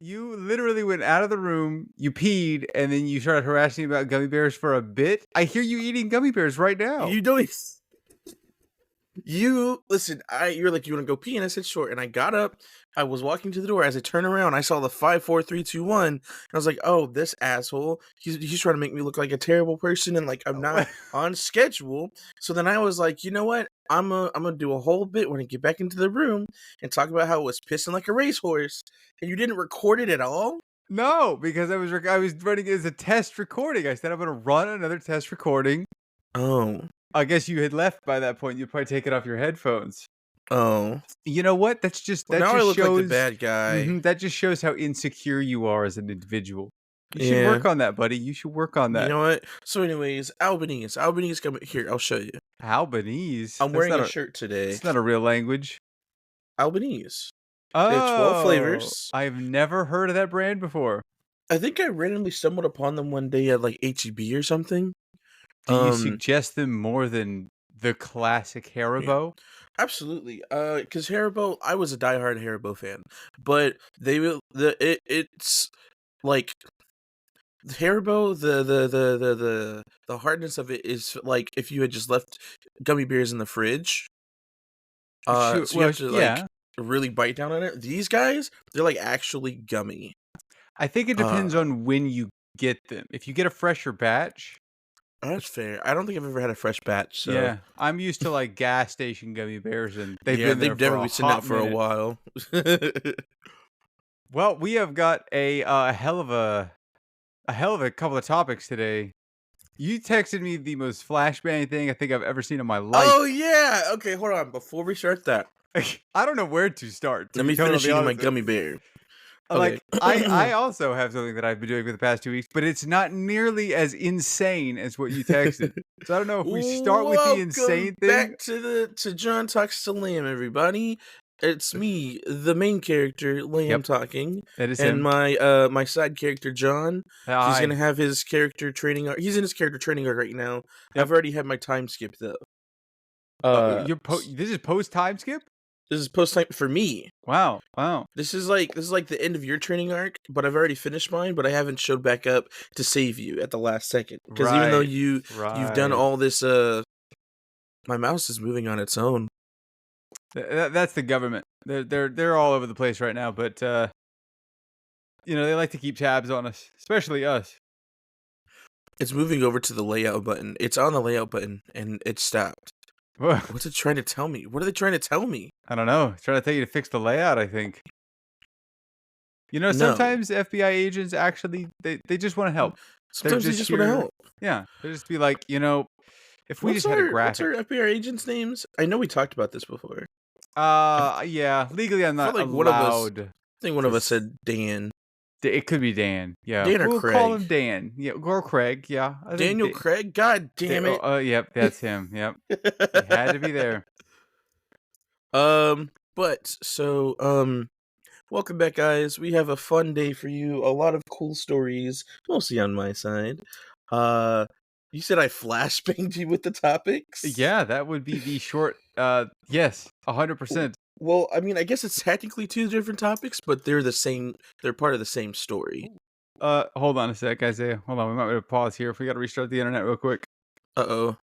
You literally went out of the room, you peed, and then you started harassing me about gummy bears for a bit. I hear you eating gummy bears right now. You don't. You listen. You're like, you want to go pee, and I said sure. And I got up. I was walking to the door. As I turned around, I saw the 5, 4, 3, 2, 1. And I was like, oh, this asshole. He's trying to make me look like a terrible person, and like I'm not on schedule. So then I was like, you know what? I'm gonna do a whole bit when I get back into the room and talk about how it was pissing like a racehorse. And you didn't record it at all. No, because I was running it as a test recording. I said I'm going to run another test recording. Oh. I guess you had left by that point. You'd probably take it off your headphones. Oh. You know what? That's just Well, that now just I look shows like the bad guy. that just shows how insecure you are as an individual. You should Yeah. work on that, buddy. You should work on that. You know what? So, anyways, Albanese, come here. I'll show you. Albanese. I'm wearing a shirt today. It's not a real language. Albanese. Oh, they have 12 flavors. I've never heard of that brand before. I think I randomly stumbled upon them one day at like HEB or something. Do you suggest them more than the classic Haribo? Yeah, absolutely. Because Haribo, I was a diehard Haribo fan, but it's like Haribo. The hardness of it is like if you had just left gummy bears in the fridge. So you have to like really bite down on it. These guys, they're like actually gummy. I think it depends on when you get them. If you get a fresher batch. That's fair. I don't think I've ever had a fresh batch. So. Yeah, I'm used to like gas station gummy bears, and they've definitely been sitting out for a while. Well, we have got a hell of a couple of topics today. You texted me the most flashbang thing I think I've ever seen in my life. Oh yeah. Okay, hold on. Before we start that, I don't know where to start. Let me finish eating my gummy bear. Like, I also have something that I've been doing for the past 2 weeks, but it's not nearly as insane as what you texted. So I don't know if we start with the insane thing. Back to John Talks to Liam, everybody. It's me, the main character, Liam, talking. That is him. And my side character, John. Hi. He's gonna have his character training arc. He's in his character training arc right now. Yep. I've already had my time skip though. This is post time skip? This is post time for me. Wow. This is like the end of your training arc, but I've already finished mine, but I haven't showed back up to save you at the last second. Because even though you've done all this, my mouse is moving on its own. That's the government. They're all over the place right now, but they like to keep tabs on us, especially us. It's moving over to the layout button. It's on the layout button, and it stopped. What's it trying to tell me? What are they trying to tell me? I don't know. It's trying to tell you to fix the layout, I think. Sometimes FBI agents actually, they just want to help. Sometimes they just want to help. Yeah. They just be like, if we just had a graphic. What's our FBI agents' names? I know we talked about this before. Yeah. Legally, I'm not allowed. I think one of us said Dan. It could be Dan. Yeah. Dan or Craig. We'll call him Dan. Yeah. Or Craig. Yeah. Daniel Craig? God damn it. Yep. That's him. Yep. He had to be there. Welcome back, guys. We have a fun day for you. A lot of cool stories, mostly on my side. You said I flashbanged you with the topics? Yeah, that would be the short. Yes, 100%. Well, I mean, I guess it's technically two different topics, but they're the same. They're part of the same story. Hold on a sec, Isaiah. Hold on, we might want to pause here if we got to restart the internet real quick. Well,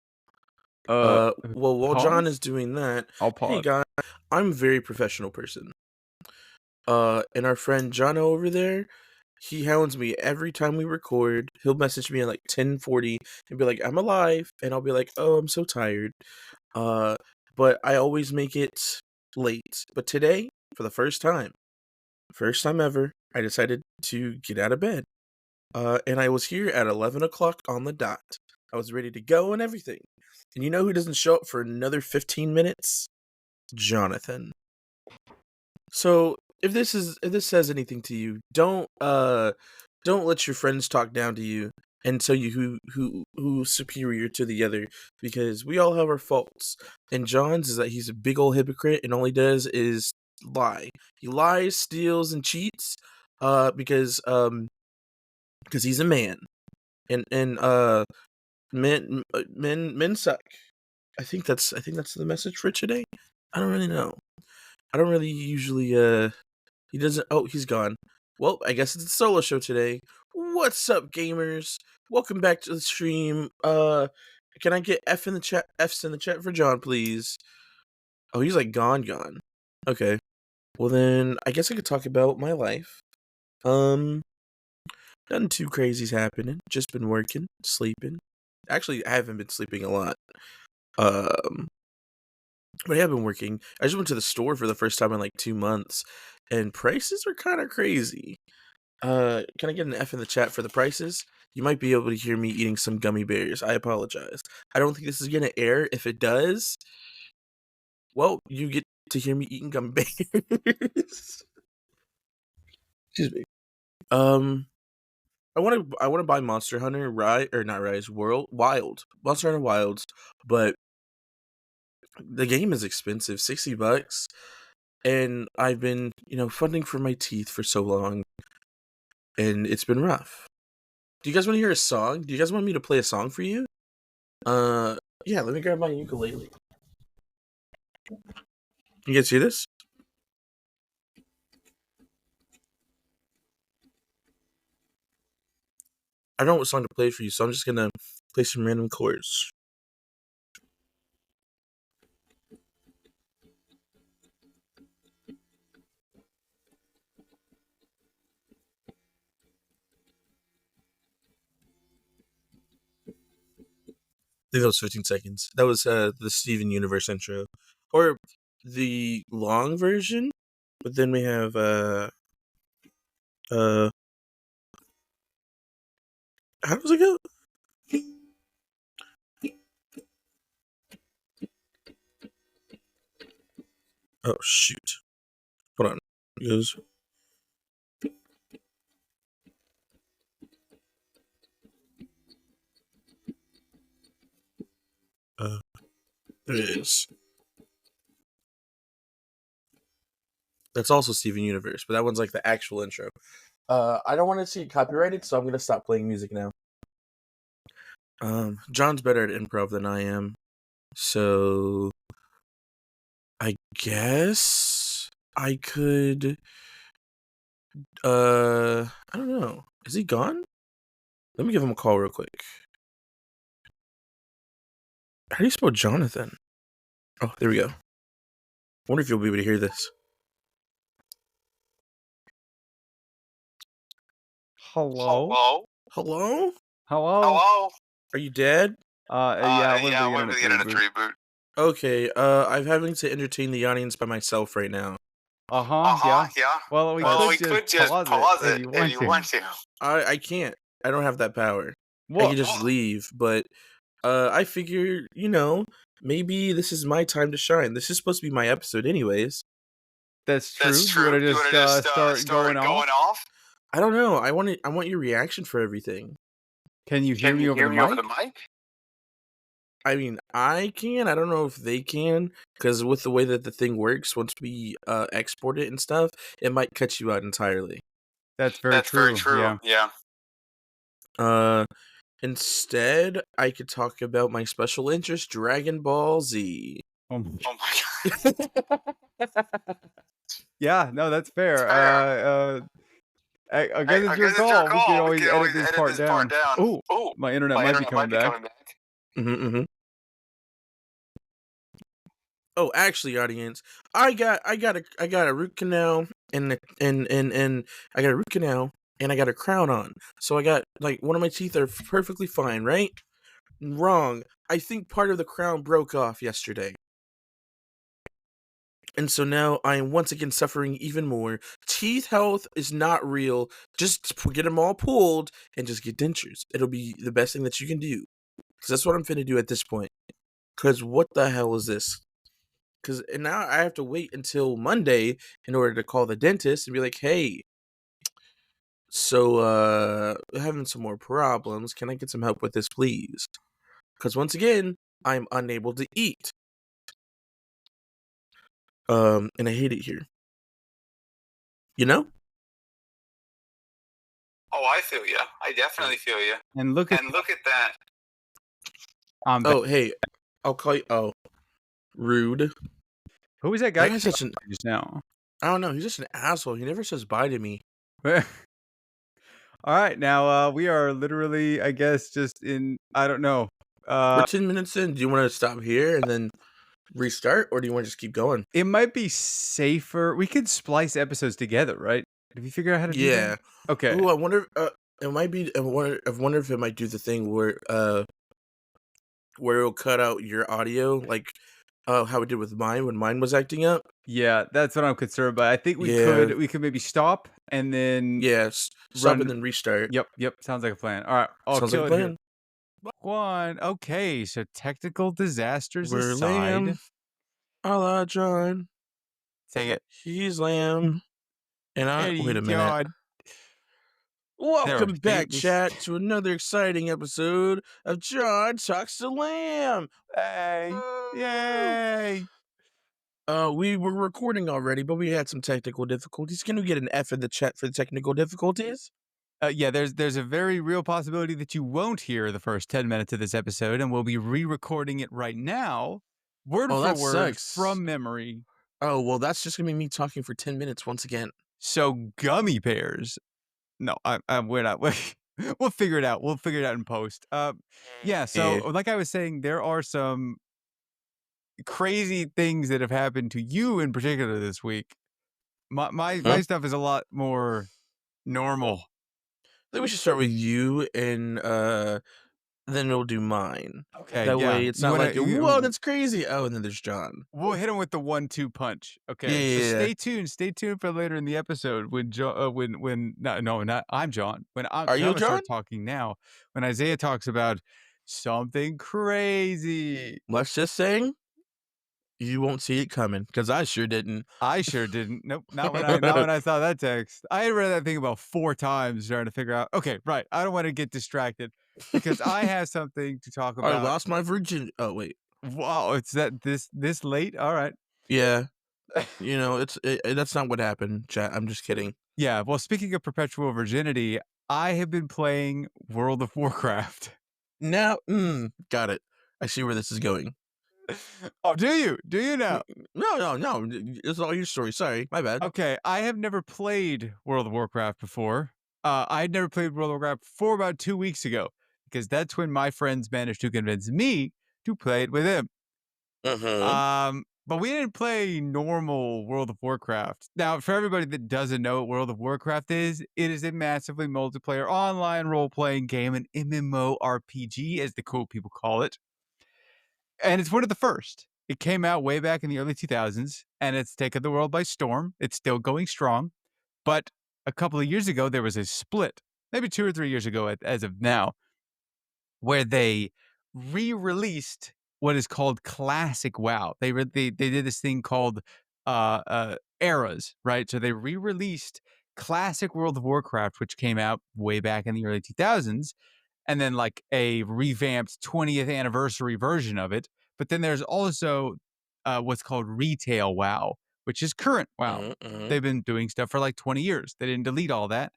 while John is doing that, I'll pause. Hey guys, I'm a very professional person. And our friend Jono over there, he hounds me every time we record. He'll message me at like 10:40 and be like, "I'm alive," and I'll be like, "Oh, I'm so tired." But I always make it late. But today, for the first time ever, I decided to get out of bed. And I was here at 11 o'clock on the dot. I was ready to go and everything. And you know who doesn't show up for another 15 minutes? Jonathan. So if this says anything to you, don't let your friends talk down to you and tell you who's superior to the other, because we all have our faults. And John's is that he's a big old hypocrite, and all he does is lie. He lies, steals, and cheats because he's a man. And men suck. I think that's the message for today. I don't really know. I don't really usually he doesn't. Oh, he's gone. Well, I guess it's a solo show today. What's up, gamers? Welcome back to the stream. Can I get F in the chat? F's in the chat for John, please. Oh, he's like gone. Okay. Well then, I guess I could talk about my life. Nothing too crazy's happening. Just been working, sleeping. Actually, I haven't been sleeping a lot. But I have been working. I just went to the store for the first time in like 2 months, and prices are kind of crazy. Can I get an F in the chat for the prices? You might be able to hear me eating some gummy bears. I apologize. I don't think this is gonna air. If it does, well, you get to hear me eating gummy bears. Excuse me. I want to buy Monster Hunter Wild Monster Hunter Wilds, but the game is expensive, $60, and I've been funding for my teeth for so long, and it's been rough. Do you guys want to hear a song? Do you guys want me to play a song for you? Yeah, let me grab my ukulele. You guys see this? I don't know what song to play for you, so I'm just gonna play some random chords. I think that was 15 seconds. That was the Steven Universe intro. Or the long version, but then we have how does it go? Oh shoot. Hold on. It goes there it is. That's also Steven Universe, but that one's like the actual intro. I don't want to see it copyrighted, so I'm gonna stop playing music now. John's better at improv than I am, so I guess I could. I don't know. Is he gone? Let me give him a call real quick. How do you spell Jonathan? Oh, there we go. Wonder if you'll be able to hear this. Hello? Hello? Hello? Are you dead? Yeah, I went with the internet reboot. Okay, I'm having to entertain the audience by myself right now. Yeah. Well, we could just pause it if you want to. I can't. I don't have that power. I What? can just leave, but I figure, maybe this is my time to shine. This is supposed to be my episode anyways. That's true. You want to just start going off? I don't know. I want your reaction for everything. Can you hear me over the mic? I mean, I can. I don't know if they can, because with the way that the thing works, once we export it and stuff, it might cut you out entirely. That's very true. Yeah. Instead, I could talk about my special interest, Dragon Ball Z. Oh my god. Yeah, no, that's fair. I guess it's your call. We can always edit this part down. Oh, my internet might be coming back. Oh, actually, audience, I got a root canal and I got a root canal and I got a crown on. So I got like one of my teeth are perfectly fine, right? Wrong. I think part of the crown broke off yesterday. And so now I am once again suffering even more. Teeth health is not real. Just get them all pulled and just get dentures. It'll be the best thing that you can do. Because that's what I'm finna do at this point. Because what the hell is this? Because now I have to wait until Monday in order to call the dentist and be like, hey, so having some more problems. Can I get some help with this, please? Because once again, I'm unable to eat. And I hate it here. You know? Oh, I feel you. I definitely feel you. And look at that. Oh, hey, I'll call you. Oh, rude. Who was that guy? That guy's such an just now. I don't know. He's just an asshole. He never says bye to me. All right, now we are literally, I guess, just in. I don't know. We're 10 minutes in. Do you want to stop here and then restart, or do you want to just keep going? It might be safer. We could splice episodes together, right? Have you figured out how to do that? Yeah. Okay. Ooh, I wonder. It might be. I wonder if it might do the thing where it'll cut out your audio, like how it did with mine when mine was acting up. Yeah, that's what I'm concerned about. I think we Yeah. could maybe stop and then Yeah. Stop and run. then restart. Yep. Sounds like a plan. All right, I'll Sounds like kill a it here. plan. One. Okay, so technical disasters We're aside, lamb, a la John. take it. He's lamb, and I. Eddie Wait a minute. John. Welcome back, this. chat, to another exciting episode of John Talks to Lamb. Hey, Woo! yay! We were recording already, but we had some technical difficulties. Can we get an F in the chat for the technical difficulties? Yeah, there's a very real possibility that you won't hear the first 10 minutes of this episode, and we'll be re-recording it right now, word Oh, for that word sucks. from memory. Oh, well, that's just gonna be me talking for 10 minutes once again. So gummy bears. No, we're not. We'll figure it out. We'll figure it out in post. Yeah. So, like I was saying, there are some crazy things that have happened to you in particular this week. My stuff is a lot more normal. I think we should start with you, and then we'll do mine. Okay. That yeah. way, it's You not wanna- like, whoa, that's crazy. Oh, and then there's John. We'll hit him with the 1-2 punch. Okay. Yeah, So yeah. stay tuned. Stay tuned for later in the episode when not I'm John. Are you I'm gonna John? start talking now. When Isaiah talks about something crazy. Let's just saying, you won't see it coming, because I sure didn't. I sure didn't. Nope. Not when I saw that text. I had read that thing about 4 times trying to figure out. Okay, right. I don't want to get distracted because I have something to talk I about. lost my virginity. Oh, wait. Wow, it's this late. All right. Yeah. You know, that's not what happened, chat. I'm just kidding. Yeah. Well, speaking of perpetual virginity, I have been playing World of Warcraft. Now, got it. I see where this is going. Oh, do you? Do you now? No. It's all your story. Sorry, my bad. Okay, I have never played World of Warcraft before. I had never played World of Warcraft for about 2 weeks ago because that's when my friends managed to convince me to play it with him. But we didn't play normal World of Warcraft. Now, for everybody that doesn't know what World of Warcraft is, it is a massively multiplayer online role-playing game, an MMORPG, as the cool people call it. And it's one of the first. It came out way back in the early 2000s, and it's taken the world by storm. It's still going strong. But a couple of years ago, there was a split, maybe 2 or 3 years ago as of now, where they re-released what is called Classic WoW. They did this thing called eras, right? So they re-released Classic World of Warcraft, which came out way back in the early 2000s, and then like a revamped 20th anniversary version of it. But then there's also what's called Retail WoW, which is current WoW. They've been doing stuff for like 20 years. They didn't delete all that.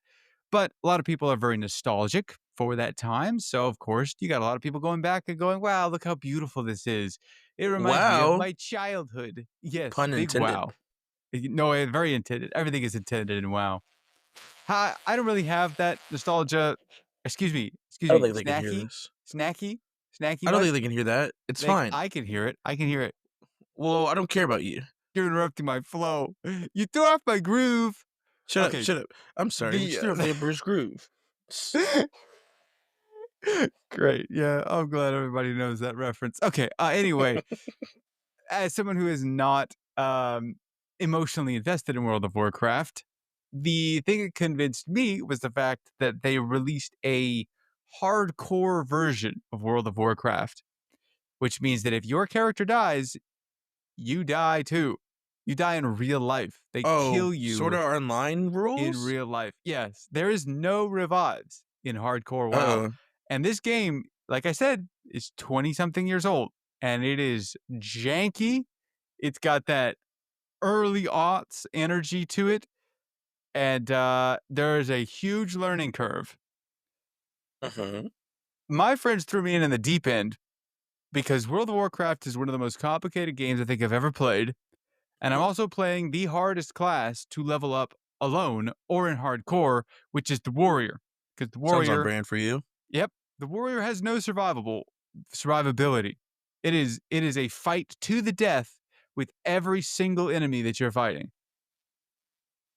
But a lot of people are very nostalgic for that time. So, of course, you got a lot of people going back and going, wow, look how beautiful this is. It reminds me Wow. of my childhood. Yes, Pun big intended. wow. No, very intended. Everything is intended in WoW. I don't really have that nostalgia. Excuse me. I don't think they can hear Snacky? this. Snacky? I don't think they can hear that. It's fine. I can hear it. I can hear it. Well, I don't care about you. You're interrupting my flow. You threw off my groove. Shut up. I'm sorry. You threw off the Emperor's Groove. Great. Yeah, I'm glad everybody knows that reference. Okay. Anyway, as someone who is not emotionally invested in World of Warcraft, the thing that convinced me was the fact that they released a hardcore version of World of Warcraft, which means that if your character dies, you die too. You die in real life. They kill you. Sort of online rules? In real life. Yes. There is no revives in hardcore WoW. And this game, like I said, is 20-something years old. And it is janky. It's got that early aughts energy to it. And there is a huge learning curve. My friends threw me in the deep end because World of Warcraft is one of the most complicated games I think I've ever played. And I'm also playing the hardest class to level up alone or in hardcore, which is the warrior. Because the Sounds on warrior, brand for you. yep, the warrior has no survivability. It is a fight to the death with every single enemy that you're fighting.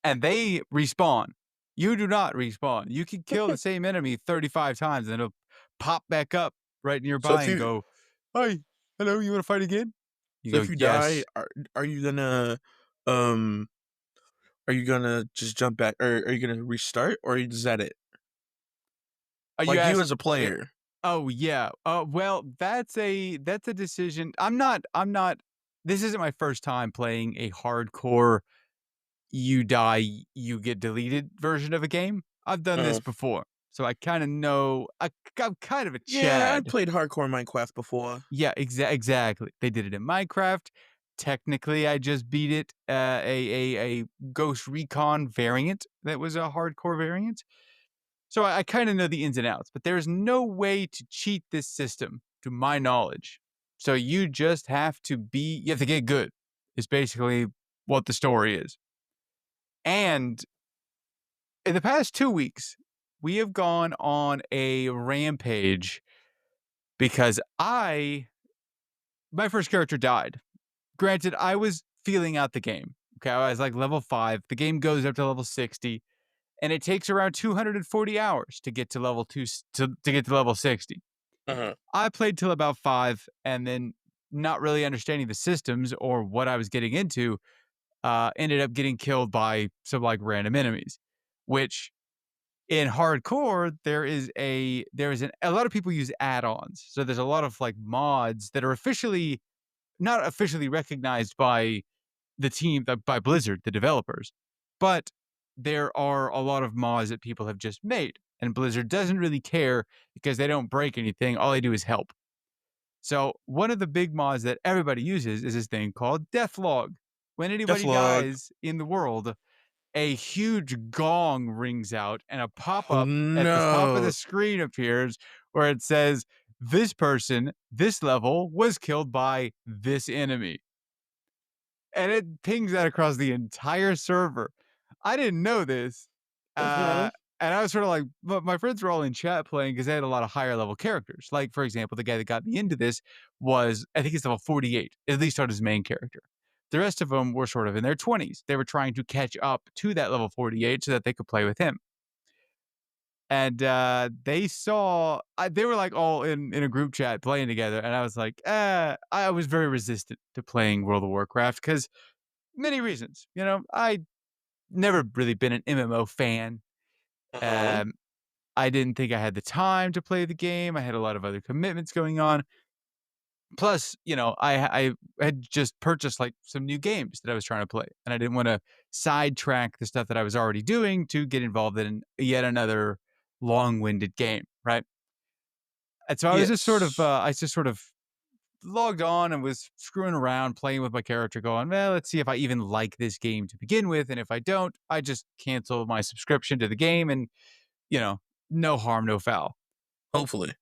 And they respawn. You do not respawn. You can kill the same enemy 35 times and it'll pop back up right So nearby if and you go, "Hi, hello, you want to fight again?" You so go, if you die, "Yes." are you gonna um are you gonna just jump back, or are you gonna restart, or is that it? Are you Like you ask? as a player. Oh yeah. Well, that's a decision. I'm not. This isn't my first time playing a hardcore you die, you get deleted version of a game. I've done this Uh, before, so I kind of know. I'm kind of a yeah, I Chad. played hardcore Minecraft before. Yeah, exactly. They did it in Minecraft. Technically, I just beat it. A Ghost Recon variant that was a hardcore variant. So I kind of know the ins and outs, but there's no way to cheat this system, to my knowledge. So you have to get good. Is basically what the story is. And in the past 2 weeks, we have gone on a rampage because my first character died. Granted, I was feeling out the game. Okay, I was like level 5. The game goes up to level 60, and it takes around 240 hours to get to level 2 to get to level 60. Uh-huh. I played till about 5 and then not really understanding the systems or what I was getting into, ended up getting killed by some like random enemies, which in hardcore a lot of people use add-ons. So there's a lot of like mods that are officially not officially recognized by the team by Blizzard, the developers, but there are a lot of mods that people have just made, and Blizzard doesn't really care because they don't break anything. All they do is help. So one of the big mods that everybody uses is this thing called Deathlog. When anybody Devlog. dies in the world, a huge gong rings out and a Oh pop-up at the top of the no. screen appears where it says, "This person, this level was killed by this enemy." And it pings that across the entire server. I didn't know this. Uh-huh. And I was sort of like, but my friends were all in chat playing because they had a lot of higher level characters. Like, for example, the guy that got me into this was, I think he's level 48, at least on his main character. The rest of them were sort of in their 20s. They were trying to catch up to that level 48 so that they could play with him. And they were like all in a group chat playing together. And I was like, I was very resistant to playing World of Warcraft because many reasons. I never really been an MMO fan. Uh-huh. Um, I didn't think I had the time to play the game. I had a lot of other commitments going on. Plus, I had just purchased like some new games that I was trying to play, and I didn't want to sidetrack the stuff that I was already doing to get involved in yet another long-winded game, right? And so Yes. I just sort of logged on and was screwing around, playing with my character, going, well, let's see if I even like this game to begin with. And if I don't, I just cancel my subscription to the game and, you know, no harm, no foul. Hopefully.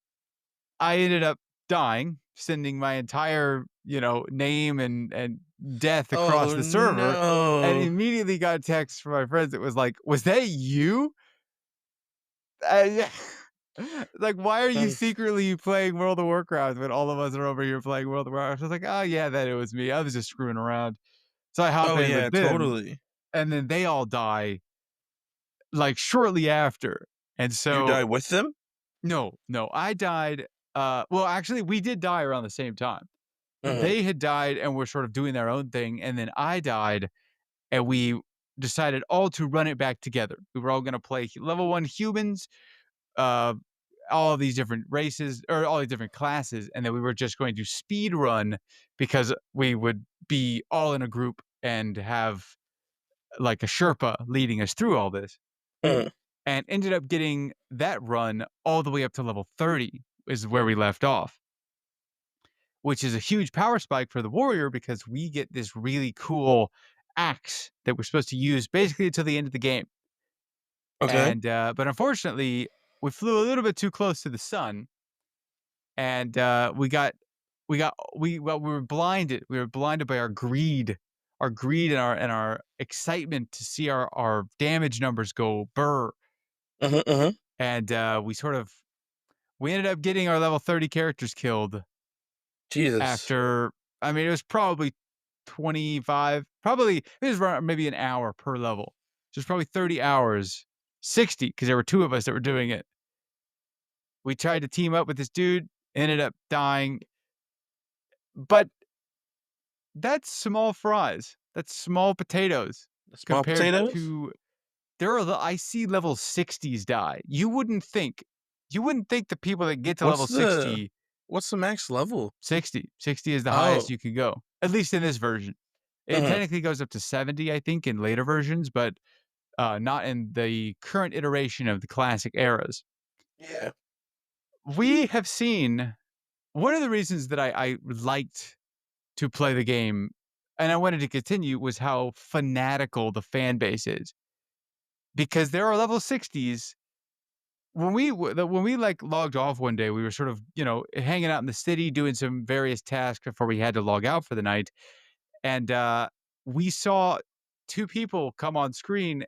I ended up dying, sending my entire, name and death across Oh the server, and no. immediately got a text from my friends that was like, was that you? Yeah. Like, why are you Um, secretly playing World of Warcraft when all of us are over here playing World of Warcraft? I was like, oh yeah, that it was me. I was just screwing around. So I hop oh in yeah, with them, totally. and then they all die like shortly after. And You so die with them? no, I died. Well, actually, we did die around the same time. Uh-huh. They had died and were sort of doing their own thing, and then I died, and we decided all to run it back together. We were all going to play level 1 humans, uh, all of these different races or all these different classes, and then we were just going to speed run because we would be all in a group and have like a Sherpa leading us through all this, Uh-huh. and ended up getting that run all the way up to level 30 is where we left off, which is a huge power spike for the warrior because we get this really cool axe that we're supposed to use basically until the end of the game. Okay. And but unfortunately, we flew a little bit too close to the sun, and we were blinded. We were blinded by our greed, our greed and our excitement to see our damage numbers go burr. Uh-huh. And we ended up getting our level 30 characters killed Jesus. after, I mean, it was probably 25, probably it was around maybe an hour per level. So it's probably 30 hours, 60, because there were two of us that were doing it. We tried to team up with this dude, ended up dying. But that's small fries. That's small potatoes The small compared potatoes? to I see level 60s die. You wouldn't think the people that get to level What's the 60, what's the max level? 60 is the highest Oh. you can go, at least in this version. It Uh-huh. technically goes up to 70, I think, in later versions, but not in the current iteration of the classic eras. Yeah. We have seen one of the reasons that I liked to play the game and I wanted to continue was how fanatical the fan base is. Because there are level 60s. When we like logged off one day, we were sort of, hanging out in the city doing some various tasks before we had to log out for the night. And we saw two people come on screen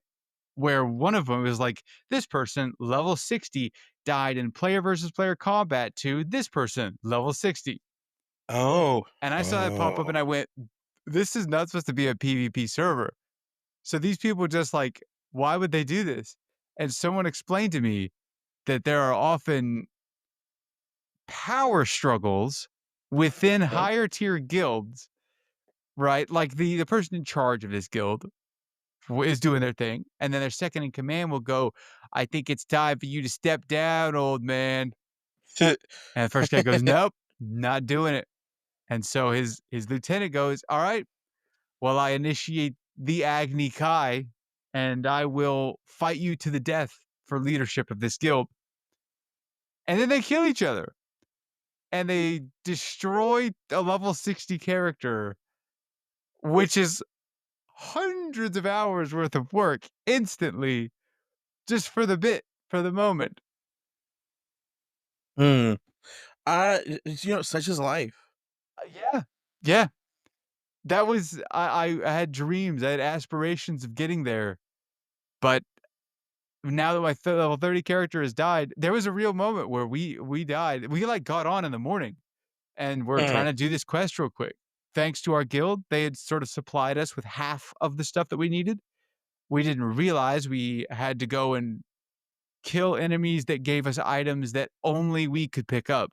where one of them was like, this person, level 60, died in player versus player combat to this person, level 60. Oh. And I saw that pop up Oh. and I went, this is not supposed to be a PvP server. So these people just like, why would they do this? And someone explained to me that there are often power struggles within Uh-huh. higher tier guilds, right? Like the person in charge of this guild is doing their thing, and then their second in command will go, "I think it's time for you to step down, old man." And the first guy goes, "Nope, not doing it." And so his lieutenant goes, "All right, well, I initiate the Agni Kai, and I will fight you to the death for leadership of this guild." And then they kill each other. And they destroy a level 60 character, which is hundreds of hours worth of work instantly just for the moment. Hmm. Such is life. Yeah. Yeah. That was I had dreams, I had aspirations of getting there, but now that my level 30 character has died, there was a real moment where we died. We, like, got on in the morning, and we're Mhm. trying to do this quest real quick. Thanks to our guild, they had sort of supplied us with half of the stuff that we needed. We didn't realize we had to go and kill enemies that gave us items that only we could pick up.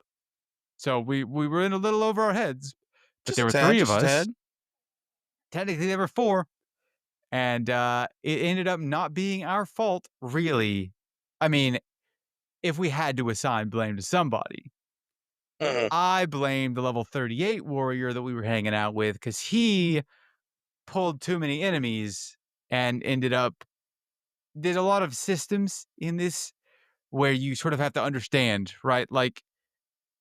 So we were in a little over our heads, but Just there a were tad, 3 of just a us. tad. Technically, there were 4, and, it ended up not being our fault, really. I mean, if we had to assign blame to somebody, Mhm. I blamed the level 38 warrior that we were hanging out with because he pulled too many enemies and ended up there's a lot of systems in this where you sort of have to understand, right? Like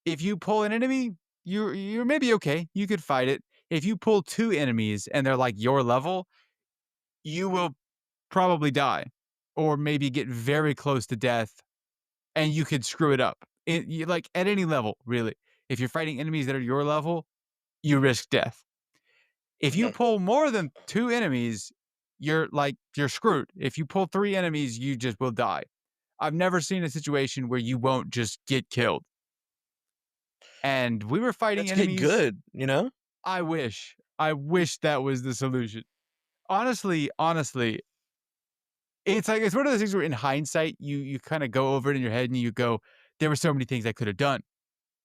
if you pull an enemy, you're maybe okay. You could fight it. If you pull 2 enemies and they're like your level, you will probably die or maybe get very close to death and you could screw it up. Like at any level, really. If you're fighting enemies that are your level, you risk death. If you Mhm. pull more than 2 enemies, you're screwed. If you pull 3 enemies, you just will die. I've never seen a situation where you won't just get killed. And we were fighting Let's get enemies. good, you know? I wish. I wish that was the solution. Honestly, it's one of those things where in hindsight, you kinda go over it in your head and you go, "There were so many things I could have done."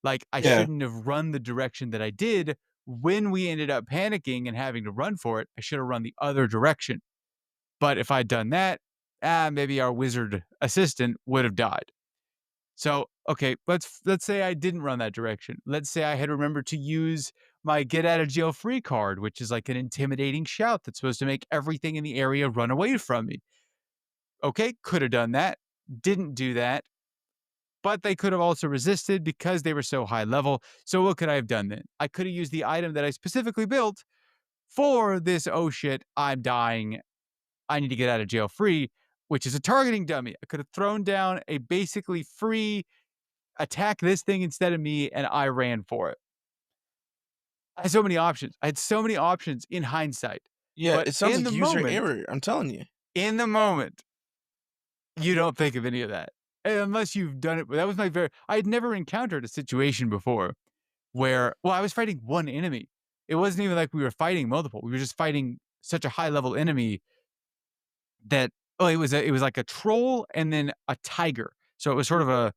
Like, I Yeah. shouldn't have run the direction that I did when we ended up panicking and having to run for it. I should have run the other direction. But if I'd done that, maybe our wizard assistant would have died. So, okay, let's say I didn't run that direction. Let's say I had remembered to use my get out of jail free card, which is like an intimidating shout that's supposed to make everything in the area run away from me. Okay, could have done that. Didn't do that. But they could have also resisted because they were so high level. So what could I have done then? I could have used the item that I specifically built for this, oh shit, I'm dying. I need to get out of jail free, which is a targeting dummy. I could have thrown down a basically free attack this thing instead of me, and I ran for it. I had so many options. I had so many options in hindsight. Yeah, But it sounds like user error, I'm telling you. in the moment, you don't think of any of that. And unless you've done it. That was my very I had never encountered a situation before where I was fighting one enemy. It wasn't even like we were fighting multiple. We were just fighting such a high level enemy that it was like a troll and then a tiger. So it was sort of a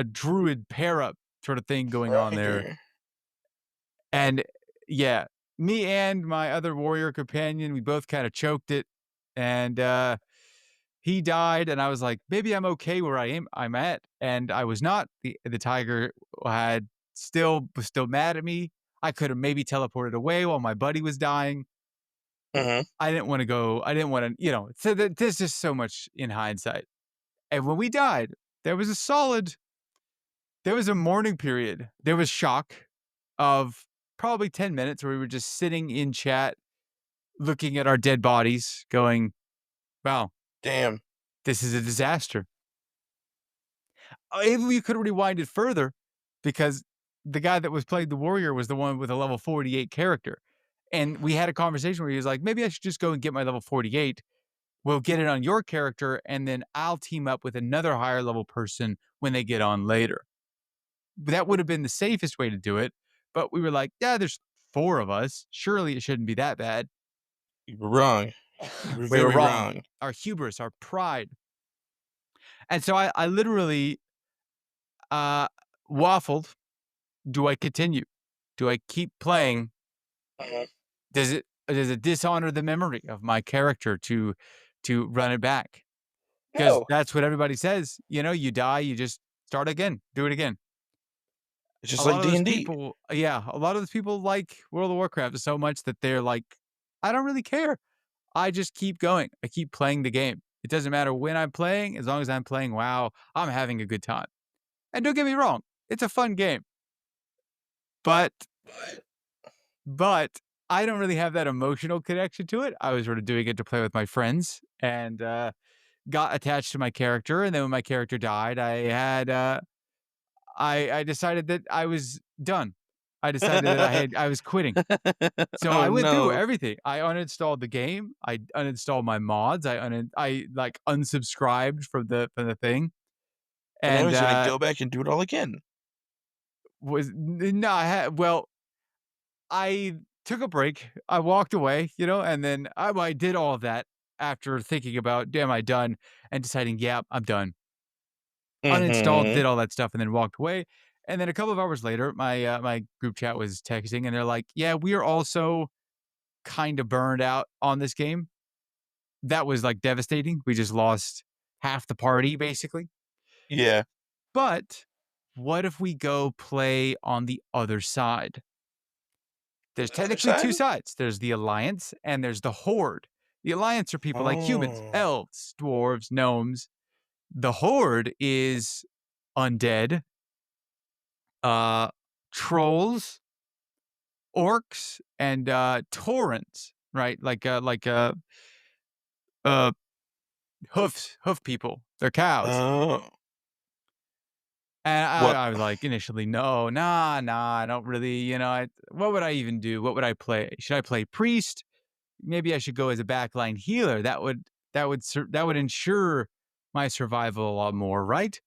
druid pair up sort of thing going on there. Frogger. And yeah, me and my other warrior companion, we both kind of choked it. And he died, and I was like, maybe I'm okay where I'm at. And I was not. The tiger was still mad at me. I could have maybe teleported away while my buddy was dying. Mhm. I didn't want to go. I didn't want to, so that there's just so much in hindsight. And when we died, there was a solid, there was a mourning period. There was shock of probably 10 minutes where we were just sitting in chat, looking at our dead bodies, going, wow, Damn. this is a disaster. If we could have rewinded further, because the guy that was playing the warrior was the one with a level 48 character. And we had a conversation where he was like, maybe I should just go and get my level 48. We'll get it on your character, and then I'll team up with another higher level person when they get on later. That would have been the safest way to do it. But we were like, yeah, there's 4 of us. Surely it shouldn't be that bad. You were wrong. You were We were very wrong. wrong. Our hubris, our pride. And so I literally uh, waffled. Do I continue? Do I keep playing? Mhm. Does it dishonor the memory of my character to run it back? Because No. that's what everybody says. You die, you just start again, do it again. It's A just lot like of those D&D. people, yeah, a lot of those people like World of Warcraft so much that they're like, I don't really care. I just keep going. I keep playing the game. It doesn't matter when I'm playing, as long as I'm playing WoW, I'm having a good time. And don't get me wrong, it's a fun game. But But I don't really have that emotional connection to it. I was sort of doing it to play with my friends and got attached to my character. And then when my character died, I decided that I was done. I decided that I was quitting. So Oh, I went through no. everything. I uninstalled the game. I uninstalled my mods. I like unsubscribed from the thing. And now And he's gonna go back and do it all again. was no, I took a break. I walked away, and then I did all of that after thinking about, "Am I done?" and deciding, "Yeah, I'm done." Uninstalled, Mhm. did all that stuff, and then walked away. And then a couple of hours later, my group chat was texting, and they're like, "Yeah, we are also kind of burned out on this game." That was like devastating. We just lost half the party, basically. Yeah. But what if we go play on the other side? There's The other technically side? 2 sides. There's the Alliance and there's the Horde. The Alliance are people like humans, Oh. elves, dwarves, gnomes. The Horde is undead, uh, trolls, orcs, and taurens, right? Uh, hoof people. They're cows. Oh. And What? I was like, initially, no, nah, I don't really, what would I even do? What would I play? Should I play priest? Maybe I should go as a backline healer. That would ensure my survival a lot more, right?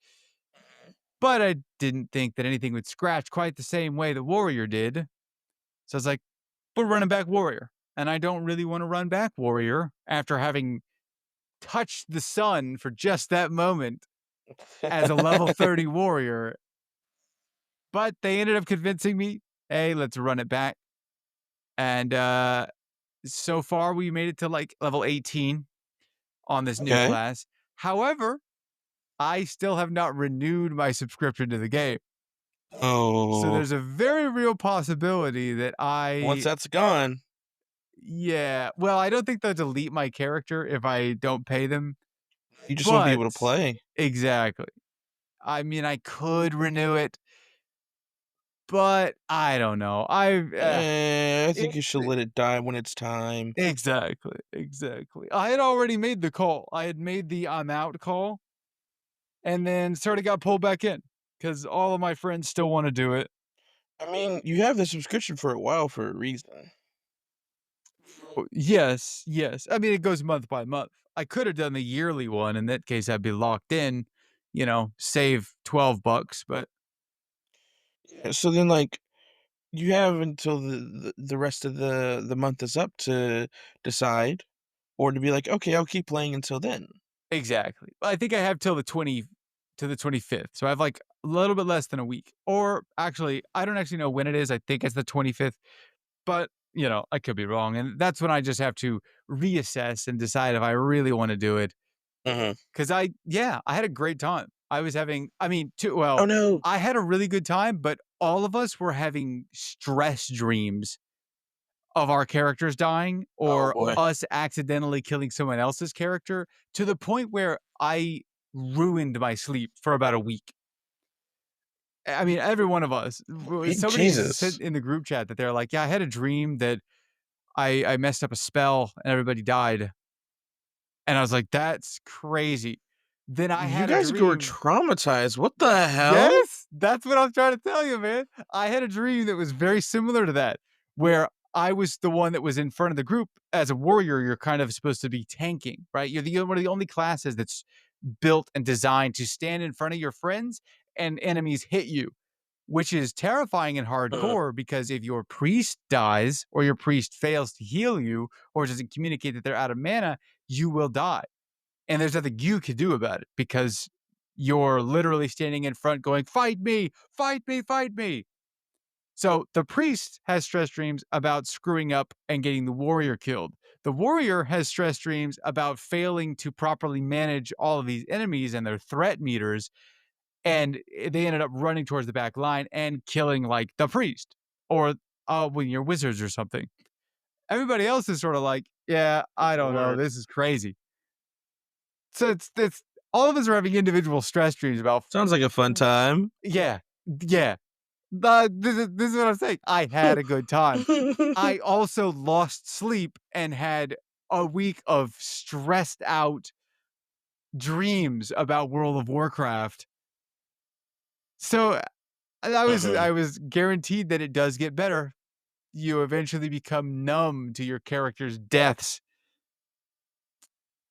But I didn't think that anything would scratch quite the same way the warrior did. So I was like, we're running back warrior. And I don't really want to run back warrior after having touched the sun for just that moment as a level 30 warrior. But they ended up convincing me, hey, let's run it back. And so far we made it to like level 18 on this new Okay. class. However, I still have not renewed my subscription to the game. So Oh. there's a very real possibility that Once that's gone, yeah, well, I don't think they'll delete my character if I don't pay them, you just won't be but able to play. exactly. I mean, I could renew it, but I don't know. I It, think you should let it die when it's time. exactly. I had already made the call. I had made the I'm out call, and then sort of got pulled back in because all of my friends still want to do it. I mean, you have the subscription for a while for a reason. Yes, yes. I mean, it goes month by month. I could have done the yearly one. In that case, I'd be locked in, save $12, but So then, like, you have until the rest of the month is up to decide, or to be like, okay, I'll keep playing until then. exactly. I think I have till the 25th. So I have like a little bit less than a week. Or actually, I don't actually know when it is. I think it's the 25th, but I could be wrong. And that's when I just have to reassess and decide if I really want to do it. Hmm. Cause I had a great time. I was having, I mean, Oh no! I had a really good time, but all of us were having stress dreams of our characters dying Oh or boy! us accidentally killing someone else's character to the point where I ruined my sleep for about a week. I mean, every one of us, somebody said Jesus! in the group chat that they're like, yeah, I had a dream that I messed up a spell and everybody died. And I was like, that's crazy. Then I You had a guys were dream. traumatized. What the hell? Yes, that's what I'm trying to tell you, man. I had a dream that was very similar to that, where I was the one that was in front of the group. As a warrior, you're kind of supposed to be tanking, right? You're one of the only classes that's built and designed to stand in front of your friends and enemies hit you, which is terrifying and Uh, hardcore because if your priest dies or your priest fails to heal you or doesn't communicate that they're out of mana, you will die. And there's nothing you can do about it because you're literally standing in front going, fight me, fight me, fight me. So the priest has stress dreams about screwing up and getting the warrior killed. The warrior has stress dreams about failing to properly manage all of these enemies and their threat meters. And they ended up running towards the back line and killing like the priest or when you're wizards or something. Everybody else is sort of like, yeah, I don't know. Lord. This is crazy. So it's all of us are having individual stress dreams about Sounds like a fun time. yeah, yeah. This is what I'm saying. I had a good time. I also lost sleep and had a week of stressed out dreams about World of Warcraft. So I Mhm. was guaranteed that it does get better. You eventually become numb to your character's deaths.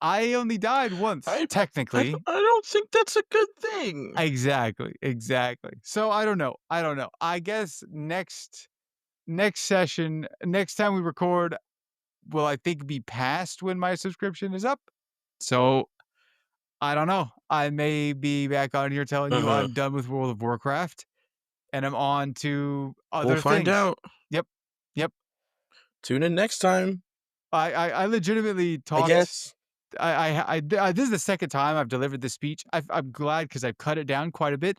I only died once, I technically. I don't think that's a good thing. Exactly, exactly. So I don't know. I don't know. I guess next session, next time we record, will I think be past when my subscription is up. So I don't know. I may be back on here telling you Uh-huh. I'm done with World of Warcraft and I'm on to We'll other find things. out. Yep. Yep. Tune in next time, I legitimately I talked. guess. This is the second time I've delivered this speech. I'm glad because I've cut it down quite a bit.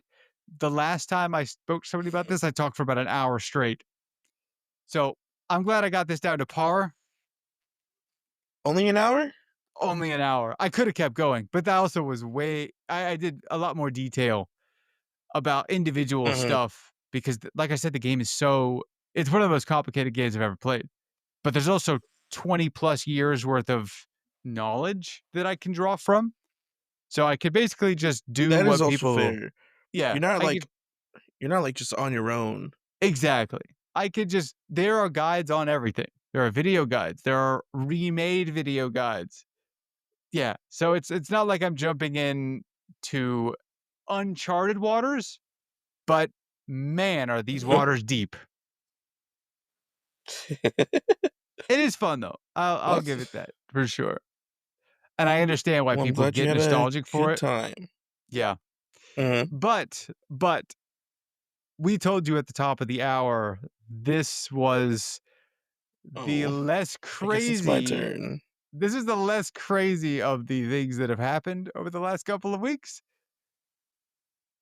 The last time I spoke to somebody about this, I talked for about an hour straight. So I'm glad I got this down to par. Only an hour? Only an hour. I could have kept going, but that also was way. I did a lot more detail about individual Mhm. stuff because, like I said, the game is so. It's one of the most complicated games I've ever played. But there's also 20 plus years worth of knowledge that I can draw from. So I could basically just do That is what also people. fair. Yeah, You're not I could like you're not like just on your own. exactly. I could just. There are guides on everything. There are video guides. There are remade video guides. Yeah, so it's not like I'm jumping in to uncharted waters, but man, are these waters deep. It is fun though. I'll Well, give it that for sure. And I understand why well, I'm people glad you get had a nostalgic for good it. time. Yeah. Mhm. But we told you at the top of the hour this was the Oh, less I guess it's my crazy. turn. This is the less crazy of the things that have happened over the last couple of weeks.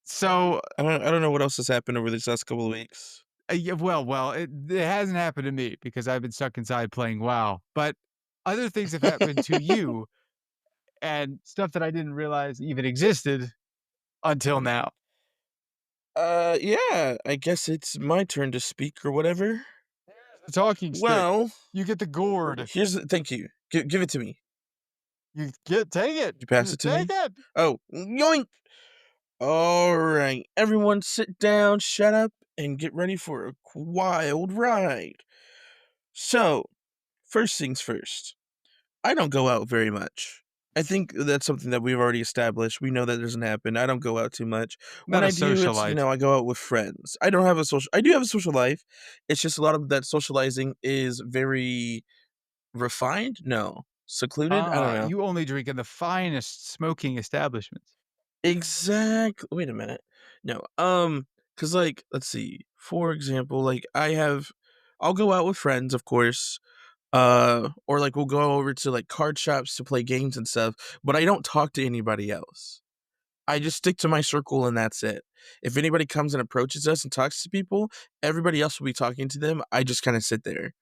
So I don't know what else has happened over these last couple of weeks. Yeah, well, it hasn't happened to me because I've been stuck inside playing WoW, but other things have happened to you and stuff that I didn't realize even existed until now. Yeah, I guess it's my turn to speak or whatever. The talking stick. Well, You get the gourd. thank you. Give it to me. You get take it. Did you pass it to Take me? it. Oh, yoink! All right, everyone sit down, shut up, and get ready for a wild ride. So, first things first, I don't go out very much. I think that's something that we've already established. We know that doesn't happen. I don't go out too much. When Not a I do, it's, socialite. I go out with friends. I do have a social life. It's just a lot of that socializing is very refined? No. Secluded? I don't Ah, know. you only drink in the finest smoking establishments. Wait a minute. No, cause like, let's see, for example, like, I'll go out with friends, of course, or, like, we'll go over to, like, card shops to play games and stuff, but I don't talk to anybody else. I just stick to my circle and that's it. If anybody comes and approaches us and talks to people, everybody else will be talking to them, I just kinda sit there.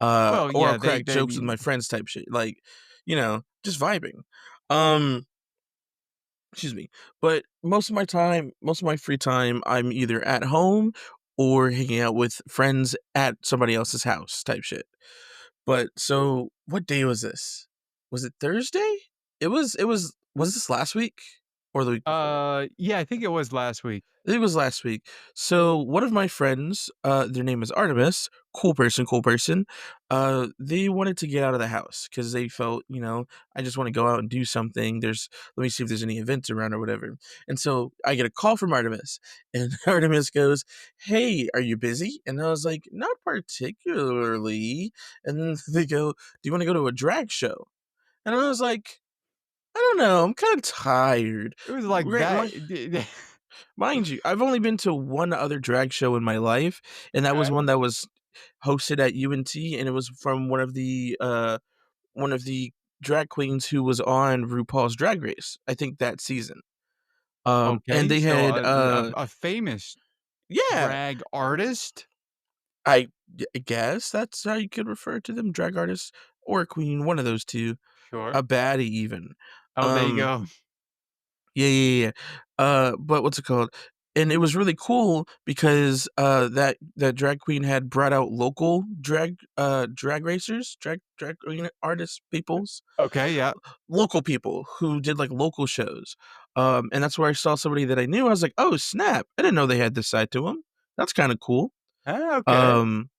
Well, Or I'll yeah, crack jokes with my friends type shit, like, just vibing. Um, excuse me. But most of my free time, I'm either at home or hanging out with friends at somebody else's house type shit. But so what day was this? Was it Thursday? Was this last week or the week before? yeah, I think it was last week. It was last week. So one of my friends, their name is Artemis, cool person. They wanted to get out of the house because they felt, I just want to go out and do something. Let me see if there's any events around or whatever. And so I get a call from Artemis, and Artemis goes, "Hey, are you busy?" And I was like, "Not particularly." And then they go, "Do you want to go to a drag show?" And I was like, "I don't know. I'm kind of tired." It was like Right, that. mind you, I've only been to one other drag show in my life, and that was Okay. one that was hosted at UNT, and it was from one of the drag queens who was on RuPaul's Drag Race, I think that season. And Okay, they so had a famous yeah, drag artist? I guess that's how you could refer to them, drag artists or a queen, one of those two, Sure. a baddie even. Oh, there you Um go. Yeah. But what's it called? And it was really cool because, that drag queen had brought out local drag racers, drag queen artists, peoples, Okay, yeah. local people who did, like, local shows. And that's where I saw somebody that I knew. I was like, "Oh, snap. I didn't know they had this side to them. That's kinda cool." Ah, okay. Um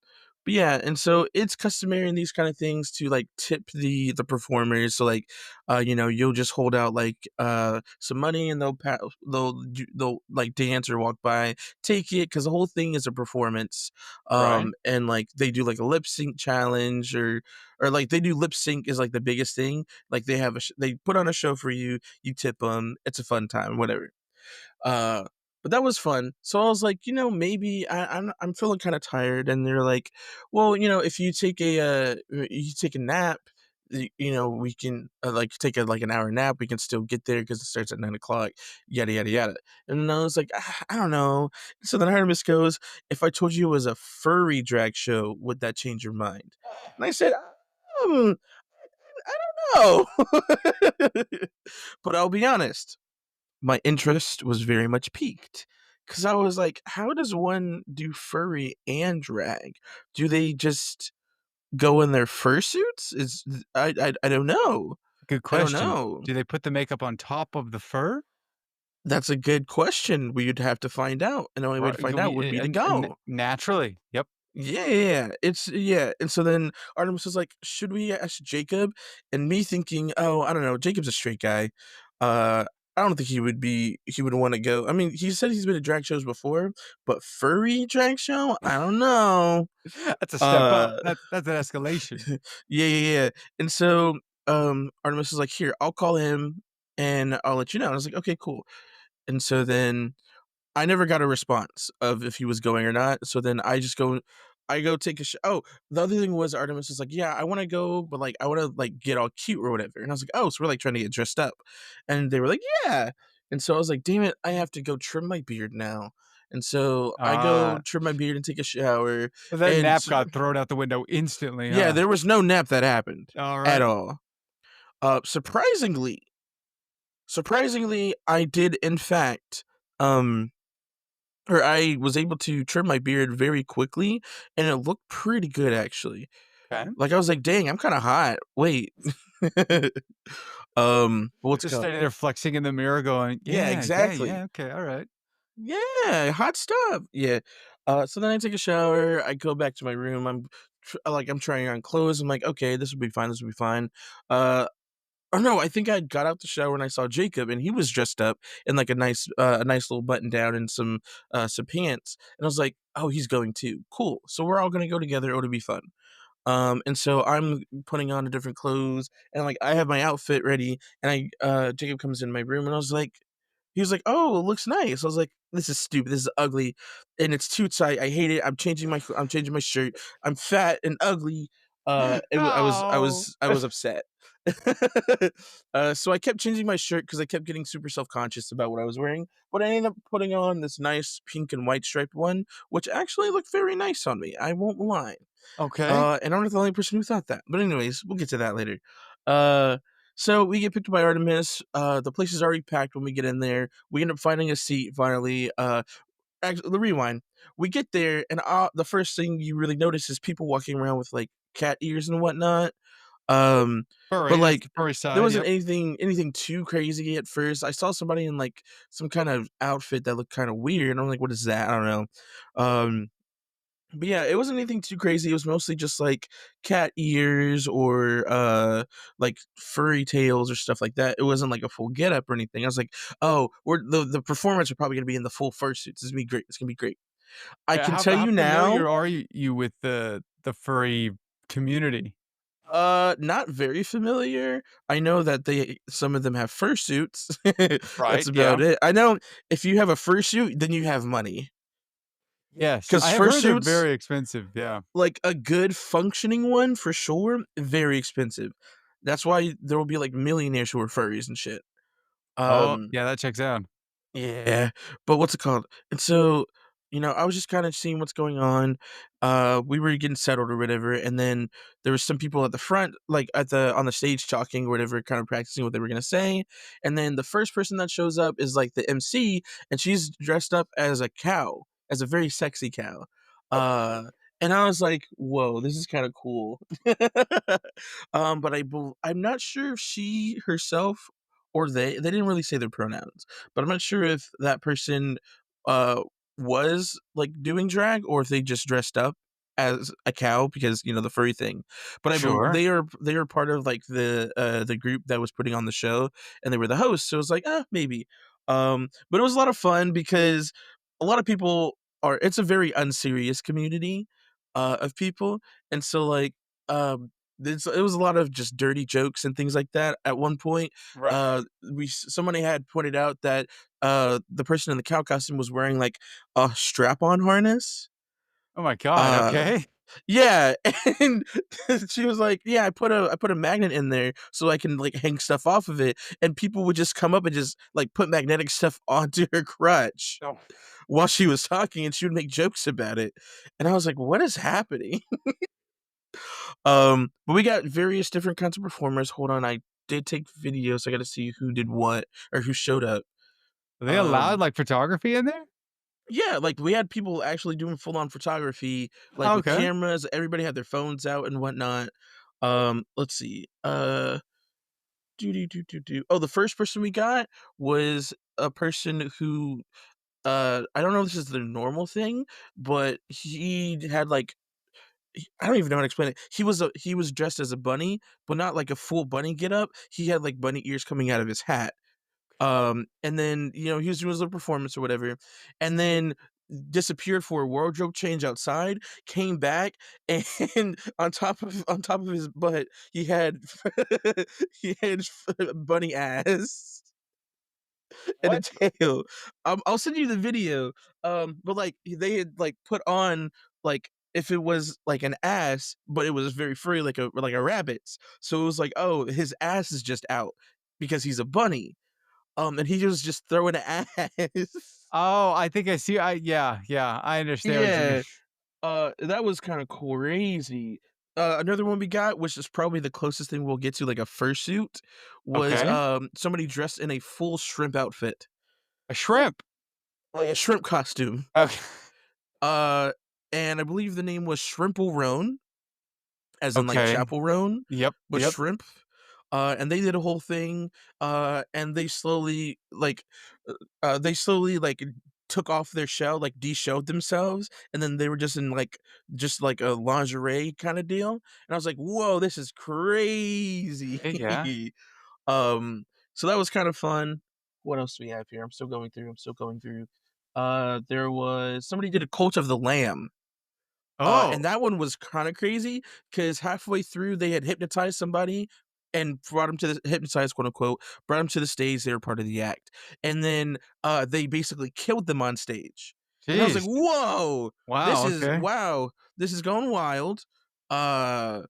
but yeah, and so it's customary in these kind of things to like tip the performers. So like, you'll just hold out like some money and they'll like dance or walk by, take it because the whole thing is a performance. Right. And like they do like a lip sync challenge or like they do lip sync is like the biggest thing. Like they put on a show for you, you tip them. It's a fun time, whatever. Uh, but that was fun. So I was like, maybe I'm feeling kind of tired, and they're like, well, if you take a nap, we can like take like an hour nap. We can still get there because it starts at 9 o'clock. Yada yada yada. And then I was like, I don't know. So then Artemis goes, if I told you it was a furry drag show, would that change your mind? And I said, um, I don't know. But I'll be honest, my interest was very much piqued because I was like, how does one do furry and drag? Do they just go in their fursuits? I don't know. Good I don't question. know. Do they put the makeup on top of the fur? That's a good question. We'd have to find out. And the only way Right, to find out would be to and go. naturally. Yep. Yeah. And so then Artemis was like, should we ask Jacob? And me thinking, oh, I don't know, Jacob's a straight guy. Uh I don't think he would want to go. I mean, he said he's been to drag shows before, but furry drag show? I don't know. That's a step up. Uh That's an escalation. yeah. And so Artemis was like, here, I'll call him and I'll let you know. And I was like, okay, cool. And so then I never got a response of if he was going or not. So then I go take a oh, the other thing was Artemis was like, yeah, I want to go, but like, I want to like get all cute or whatever. And I was like, oh, so we're like trying to get dressed up. And they were like, yeah. And so I was like, damn it, I have to go trim my beard now. And so I go Ah, trim my beard and take a shower. so that And nap got thrown out the window instantly, yeah, huh? there was no nap that happened All at right. all. Surprisingly, I did in fact, um, or I was able to trim my beard very quickly, and it looked pretty good actually. Okay. Like, I was like, "Dang, I'm kinda hot. Wait." What's it Just called? standing there flexing in the mirror going, Yeah, yeah, exactly. okay, all right. Yeah, hot stuff. Yeah. So then I take a shower, I go back to my room, I'm like I'm trying on clothes. I'm like, okay, this will be fine. This will be fine. Uh, or no, I think I got out the shower and I saw Jacob, and he was dressed up in like a nice little button down and some pants, and I was like, oh, he's going too. Cool. So we're all gonna go together. It'll be fun. And so I'm putting on a different clothes, and like I have my outfit ready, and Jacob comes in my room, and he was like, "Oh, it looks nice." I was like, "This is stupid. This is ugly, and it's too tight. I hate it. I'm changing my shirt. I'm fat and ugly." No. I was upset. So I kept changing my shirt because I kept getting super self conscious about what I was wearing. But I ended up putting on this nice pink and white striped one, which actually looked very nice on me. I won't lie. Okay. And I'm not the only person who thought that. But anyways, we'll get to that later. Uh, so we get picked up by Artemis. The place is already packed when we get in there. We end up finding a seat finally. Actually, the rewind. We get there, and the first thing you really notice is people walking around with like cat ears and whatnot. Um, but Furry. That's like the furry there side. wasn't Yep. anything too crazy at first. I saw somebody in like some kind of outfit that looked kind of weird. I'm like, what is that? I don't know. Um, but yeah, it wasn't anything too crazy. It was mostly just like cat ears or like furry tails or stuff like that. It wasn't like a full getup or anything. I was like, oh, the performers are probably gonna be in the full fursuits. This is gonna be great. It's gonna be great. I Yeah, can tell how you now, familiar are you with the furry community? not very familiar. I know that some of them have fursuits. That's Right. about Yeah. it. I know if you have a fursuit, then you have money. Yes, Because I have heard they're fursuits, very expensive. Yeah. like a good functioning one for sure, very expensive. That's why there will be like millionaires who are furries and shit. Oh, Um, yeah, that checks out. yeah, but what's it called? And so, I was just kind of seeing what's going on. We were getting settled or whatever, and then there was some people at the front, like on the stage talking or whatever, kind of practicing what they were gonna say. And then the first person that shows up is like the MC, and she's dressed up as a cow, as a very sexy cow. Uh, and I was like, "Whoa, this is kind of cool." But I'm not sure if she herself or they didn't really say their pronouns, but I'm not sure if that person uh was like doing drag or if they just dressed up as a cow because the furry thing. But Sure. they are part of like the group that was putting on the show, and they were the hosts, so it was like, maybe. But it was a lot of fun because a lot of people are it's a very unserious community of people, and so like it was a lot of just dirty jokes and things like that. At one point, Right. somebody had pointed out that the person in the cow costume was wearing like a strap-on harness. Oh my god. Uh, Okay. yeah, and she was like, "Yeah, I put a magnet in there so I can like hang stuff off of it," and people would just come up and just like put magnetic stuff onto her crutch Oh. while she was talking, and she would make jokes about it, and I was like, "What is happening?" But we got various different kinds of performers. Hold on, I did take videos. I got to see who did what or who showed up. Are they allowed Um, like photography in there? yeah, like we had people actually doing full on photography, like with Okay. cameras. Everybody had their phones out and whatnot. Let's see. Do. Oh, the first person we got was a person who I don't know if this is the normal thing, but he had like I don't even know how to explain it. He was dressed as a bunny, but not like a full bunny getup. He had like bunny ears coming out of his hat. And then he was doing his little performance or whatever, and then disappeared for a wardrobe change outside. Came back, and on top of his butt, he had he had bunny ass and a What? tail. I'll send you the video. But like they had like put on like if it was like an ass, but it was very furry, like a rabbit's. So it was like, oh, his ass is just out because he's a bunny. And he was just throwing ass. Oh, I think I see. Yeah, yeah, I understand what you mean. Yeah. That was kind of crazy. Another one we got, which is probably the closest thing we'll get to like a fursuit, was Okay. somebody dressed in a full shrimp outfit, A shrimp. like a shrimp costume. Okay. Uh, and I believe the name was Shrimple Roan, as in like Okay. Chapel Roan, Yep. but Yep. shrimp. And they did a whole thing. And they slowly like took off their shell, like de-shelled themselves, and then they were just like a lingerie kind of deal. And I was like, "Whoa, this is crazy." Hey, yeah. um, so that was kind of fun. What else do we have here? I'm still going through. I'm still going through. There was somebody did a cult of the lamb. And Oh, that one was kinda crazy because halfway through, they had hypnotized somebody and brought him to the hypnotized, quote, unquote, brought him to the stage, they were part of the act, and then, they basically killed them on stage, and I was like, jeez. "Whoa, Wow. Okay. wow, this is going wild," uh,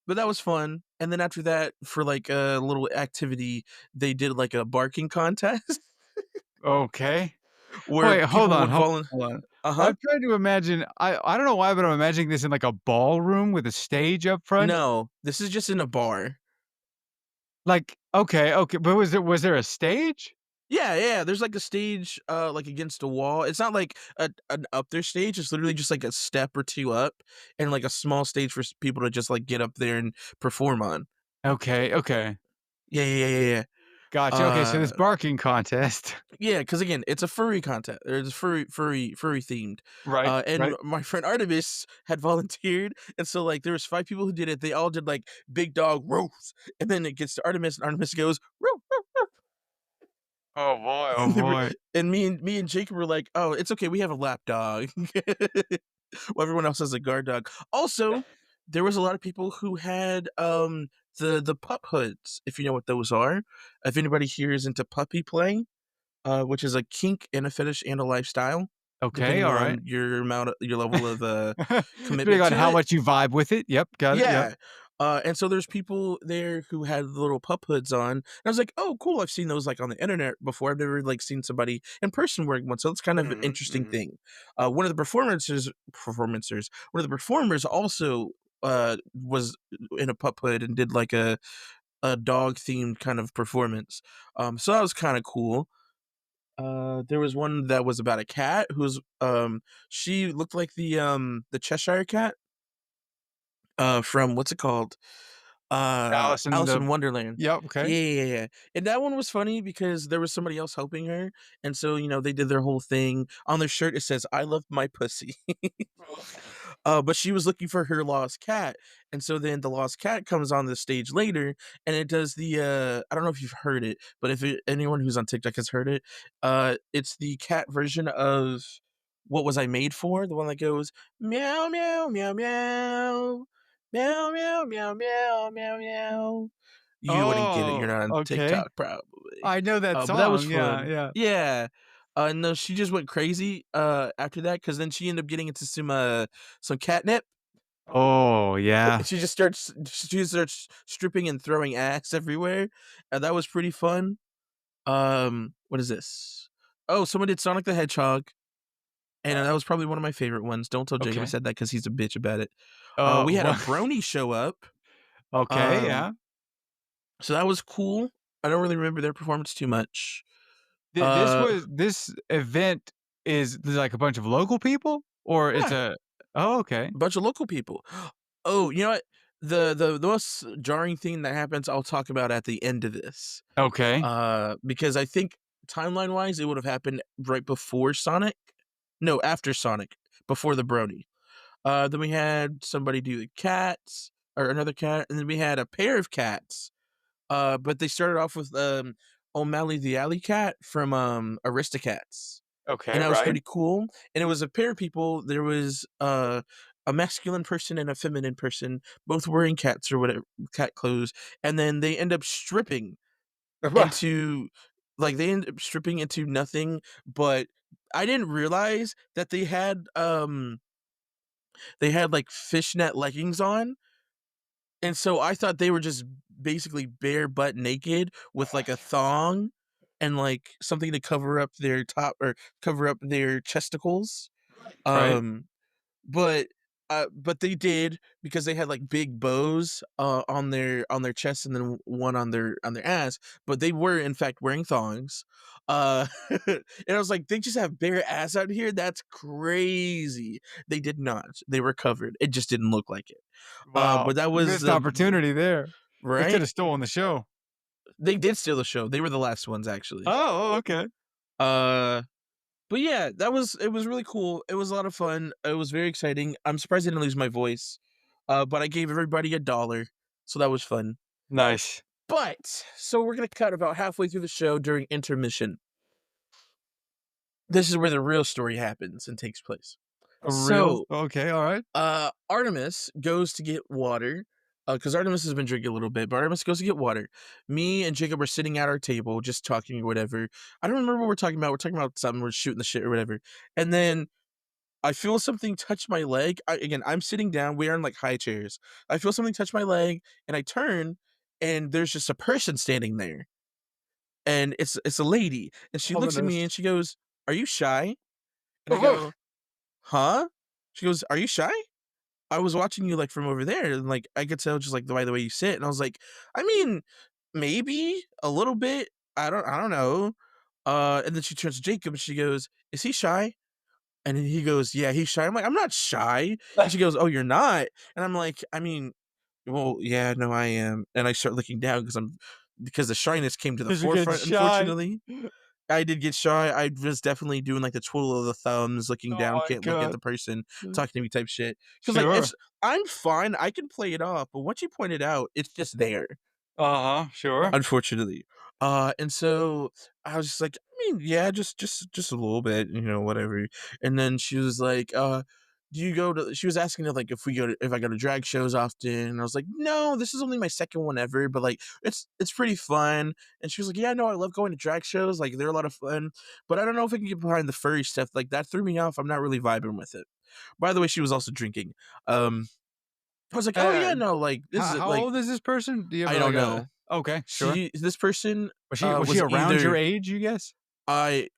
but that was fun, and then after that, for, like, a little activity, they did, like, a barking contest Okay. where Wait, people would volun hold on. Uh-huh. I'm trying to imagine. I don't know why, but I'm imagining this in like a ballroom with a stage up front. No, this is just in a bar. Like, okay, okay, but was there a stage? Yeah, yeah, there's, like, a stage, like, against a wall. It's not like an up there stage, it's literally just, like, a step or 2 up and, like, a small stage for s people to just, like, get up there and perform on. Okay, okay. Yeah, yeah, yeah, yeah, yeah. Gotcha. Okay, so this barking contest. Yeah, because again, it's a furry contest, or it's furry themed, Right, and right. my friend Artemis had volunteered, and so, like, there was 5 people who did it, they all did, like, big dog roast, and then it gets to Artemis, and Artemis goes, "Roof." Oh boy, oh And they were boy. and me and Jacob were like, "Oh, it's okay, we have a lap dog." Well, everyone else has a guard dog. Also, there was a lot of people who had, the pup hoods, if you know what those are. If anybody here is into puppy play, which is a kink and a fetish and a lifestyle, Okay, depending all right. on your level of, Depending commitment on to how it. much you vibe with it. Yep, got it. Yep. Yeah, and so there's people there who had the little pup hoods on, and I was like, "Oh, cool, I've seen those, like, on the internet before, I've never, like, seen somebody in person wearing one, so it's kind of an Mhm, interesting mhm. thing." One of the one of the performers also, was in a pup hood and did, like, a dog-themed kind of performance, so that was kinda cool. There was one that was about a cat who's, she looked like the Cheshire Cat, from what's it called? Alice in Alice the in Wonderland. Yep, okay. Yeah, yeah, yeah, yeah, and that one was funny because there was somebody else helping her, and so, they did their whole thing. On their shirt, it says, "I love my pussy." But she was looking for her lost cat, and so then the lost cat comes on the stage later, and it does I don't know if you've heard it, but if anyone who's on TikTok has heard it, it's the cat version of "What Was I Made For?" The one that goes, "Meow, meow, meow, meow. Meow, meow, meow, meow, meow, meow." You wouldn't get it, you're Oh, not on okay. TikTok probably. I know that But that was song. Yeah, fun. yeah. Yeah. No, she just went crazy, after that, because then she ended up getting into some catnip, Oh, yeah. and she starts stripping and throwing ass everywhere, and that was pretty fun. What is this? Oh, someone did Sonic the Hedgehog, and that was probably one of my favorite ones. Don't tell Jacob I Okay. said that because he's a bitch about it. We had a Well, brony show up, okay, um, yeah. so that was cool. I don't really remember their performance too much. This Uh, was this event is like a bunch of local people? Or it's yeah. a Oh, okay. A bunch of local people. Oh, you know what? The most jarring thing that happens, I'll talk about at the end of this. Okay. Because I think timeline-wise, it would have happened right before Sonic. No, after Sonic, before the Brony. Then we had somebody do the cats, or another cat, and then we had a pair of cats. But they started off with O'Malley the Alley Cat from Aristocats. And Okay, that was right. pretty cool, and it was a pair of people. There was, a masculine person and a feminine person, both wearing cats or whatever cat clothes, and then they end up stripping into they end up stripping into nothing, but I didn't realize that they had, like, fishnet leggings on, and so I thought they were just basically bare butt naked with, like, a thong and, like, something to cover up their top or cover up their chesticles. Right. Um, but they did because they had, like, big bows, on their chest and then one on their ass, but they were, in fact, wearing thongs. And I was like, "They just have bare ass out here? That's crazy." They did not. They were covered. It just didn't look like it. Wow. But that was Missed opportunity there. They coulda right? stolen the show. They did steal the show. They were the last ones, actually. Oh, okay. Uh But yeah, it was really cool. It was a lot of fun. It was very exciting. I'm surprised I didn't lose my voice. But I gave everybody $1, so that was fun. Nice. But so we're gonna cut about halfway through the show during intermission. This is where the real story happens and takes place. A real So, okay, all right. Artemis goes to get water, because Artemis has been drinking a little bit, but Artemis goes to get water. Me and Jacob are sitting at our table, just talking or whatever. I don't remember what we're talking about. We're talking about something. We're shooting the shit or whatever. And then I feel something touch my leg. Again, I'm sitting down. We are in like high chairs. I feel something touch my leg, and I turn, and there's just a person standing there, and it's a lady, and she looks at me Ominous. and she goes, "Are you shy?" And I go, "Huh?" She goes, "Are you shy? I was watching you, like, from over there, and, like, I could tell just, like, by the way you sit," and I was like, "I mean, maybe a little bit. I don't know." And then she turns to Jacob, and she goes, "Is he shy?" And then he goes, "Yeah, he's shy." I'm like, "I'm not shy." And she goes, "Oh, you're not?" And I'm like, "I mean, well, yeah, no, I am." And I start looking down because the shyness came to the 'Cause you're getting forefront, shy. unfortunately. I did get shy. I was definitely doing, like, the twiddle of the thumbs, looking Oh down, my can't look at god. the person talking to me type shit. Because like, Sure. it's I'm fine, I can play it off, but once you point it out, it's just there, Uh-huh, sure. unfortunately. And so I was just like, "I mean, yeah, just a little bit, whatever." And then she was like, "Do you go to" she was asking if, like, if I go to drag shows often, and I was like, "No, this is only my second one ever, but, like, it's pretty fun." And she was like, "Yeah, no, I love going to drag shows, like, they're a lot of fun, but I don't know if I can get behind the furry stuff, like, that threw me off, I'm not really vibing with it." By the way, she was also drinking. Um, I was like, "Oh, Uh, yeah, no, like, this is, how like." old is this person? Do you have, I like, don't a know. okay, sure. This person, Was she was around your either age, you guess? I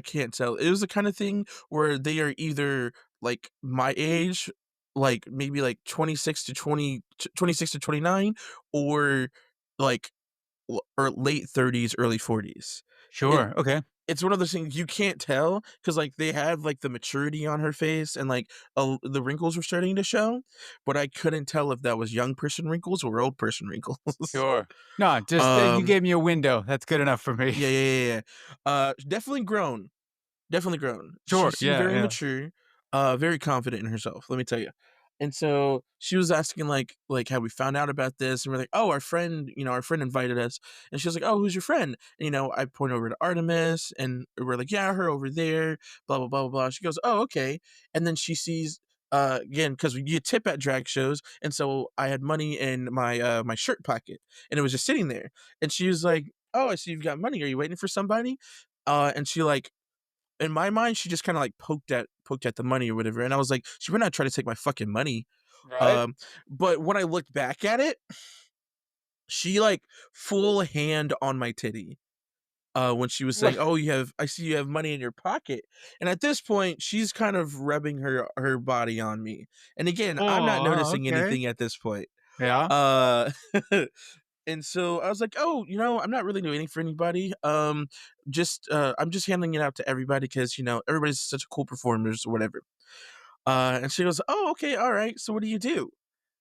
can't tell. It was the kind of thing where they are either, like, my age, like, maybe, like, 26 to 26 to 29, or, like, or late 30s, early 40s. It Sure, okay. it's one of those things you can't tell because like, they have, like, the maturity on her face and, like, the wrinkles were starting to show, but I couldn't tell if that was young person wrinkles or old person wrinkles. Sure. No, just, you Um, gave me a window. That's good enough for me. yeah. Definitely grown. Definitely grown. She Sure, seemed yeah, very yeah. mature, very confident in herself, let me tell you. And so she was asking how we found out about this, and we're like, "Oh, our friend invited us." And she was like, "Oh, who's your friend?" And, I point over to Artemis, and we're like, "Yeah, her over there, blah, blah, blah, blah, blah." She goes, "Oh, okay." And then she sees, again, because you tip at drag shows, and so I had money in my shirt pocket, and it was just sitting there. And she was like, "Oh, I see you've got money. Are you waiting for somebody?" And she, like, in my mind, she just kinda, like, poked at the money or whatever, and I was like, "She better not try to take my fucking money." Right? Um, but when I looked back at it, she, like, full hand on my titty, when she was saying, "Oh, I see you have money in your pocket." And at this point, she's kind of rubbing her body on me. And again, I'm not Oh, noticing okay. anything at this point. Yeah. Uh, and so I was like, "Oh, I'm not really doing anything for anybody. I'm just handing it out to everybody because, everybody's such cool performers or whatever." And she goes, "Oh, okay, all right. So what do you do?"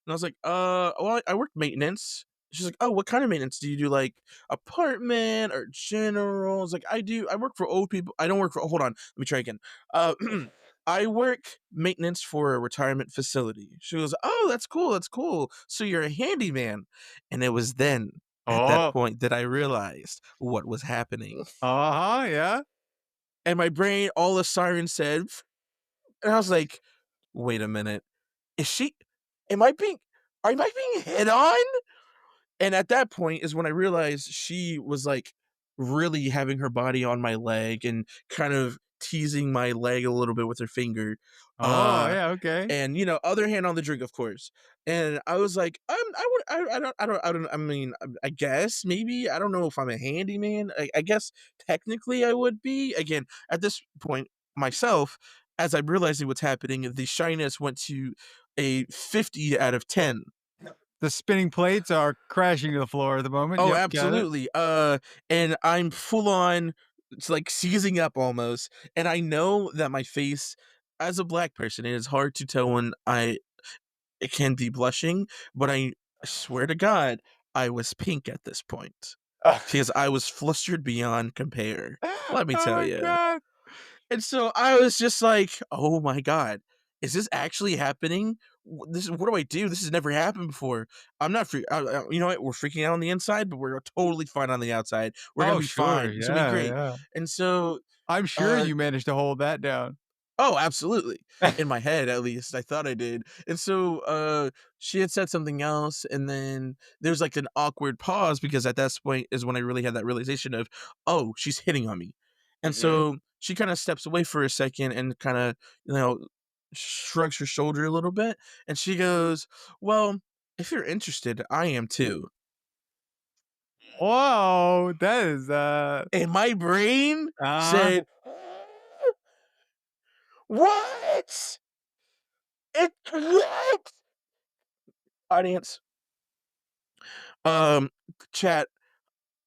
And I was like, well, I work maintenance." She's like, "Oh, what kind of maintenance? Do you do, like, apartment or general?" I was like, I work for old people. I don't work for hold on, let me try again. Uh, I work maintenance for a retirement facility." She goes, "Oh, that's cool, that's cool. So you're a handyman." And it was then, at that Oh. point, that I realized what was happening. Uh-huh, yeah. And my brain, all the sirens said, and I was like, "Wait a minute. Is she am I being hit on?" And at that point is when I realized she was, like, really having her body on my leg and kind of teasing my leg a little bit with her finger, Oh, uh, yeah, okay. and, other hand on the drink, of course. And I was like, I would I mean, I guess, maybe, I don't know if I'm a handyman. I guess technically I would be. Again, at this point, myself, as I'm realizing what's happening, the shyness went to a 50 out of 10. The spinning plates are crashing to the floor at the moment. Oh, Yep, got it. absolutely. And I'm full on, it's like seizing up almost. And I know that my face, as a black person, it is hard to tell when it can be blushing, but I swear to God, I was pink at this point because I was flustered beyond compare. Let me Oh tell my you. god. And so I was just like, "Oh my god, is this actually happening? This is what do I do? This has never happened before. I'm not free. You know what? We're freaking out on the inside, but we're totally fine on the outside. We're gonna Oh, be sure. fine. It's gonna be Yeah, great." yeah. And so, I'm sure uh, you managed to hold that down. oh, absolutely. In my head, at least, I thought I did. And so, she had said something else, and then there's like an awkward pause because at that point is when I really had that realization of, oh, she's hitting on me. And Mhm. so she kind of steps away for a second and kind of, you know, shrugs her shoulder a little bit, and she goes, "Well, if you're interested, I am too." Whoa, that is, And my brain uh said, "What? It what?" Audience, um, chat.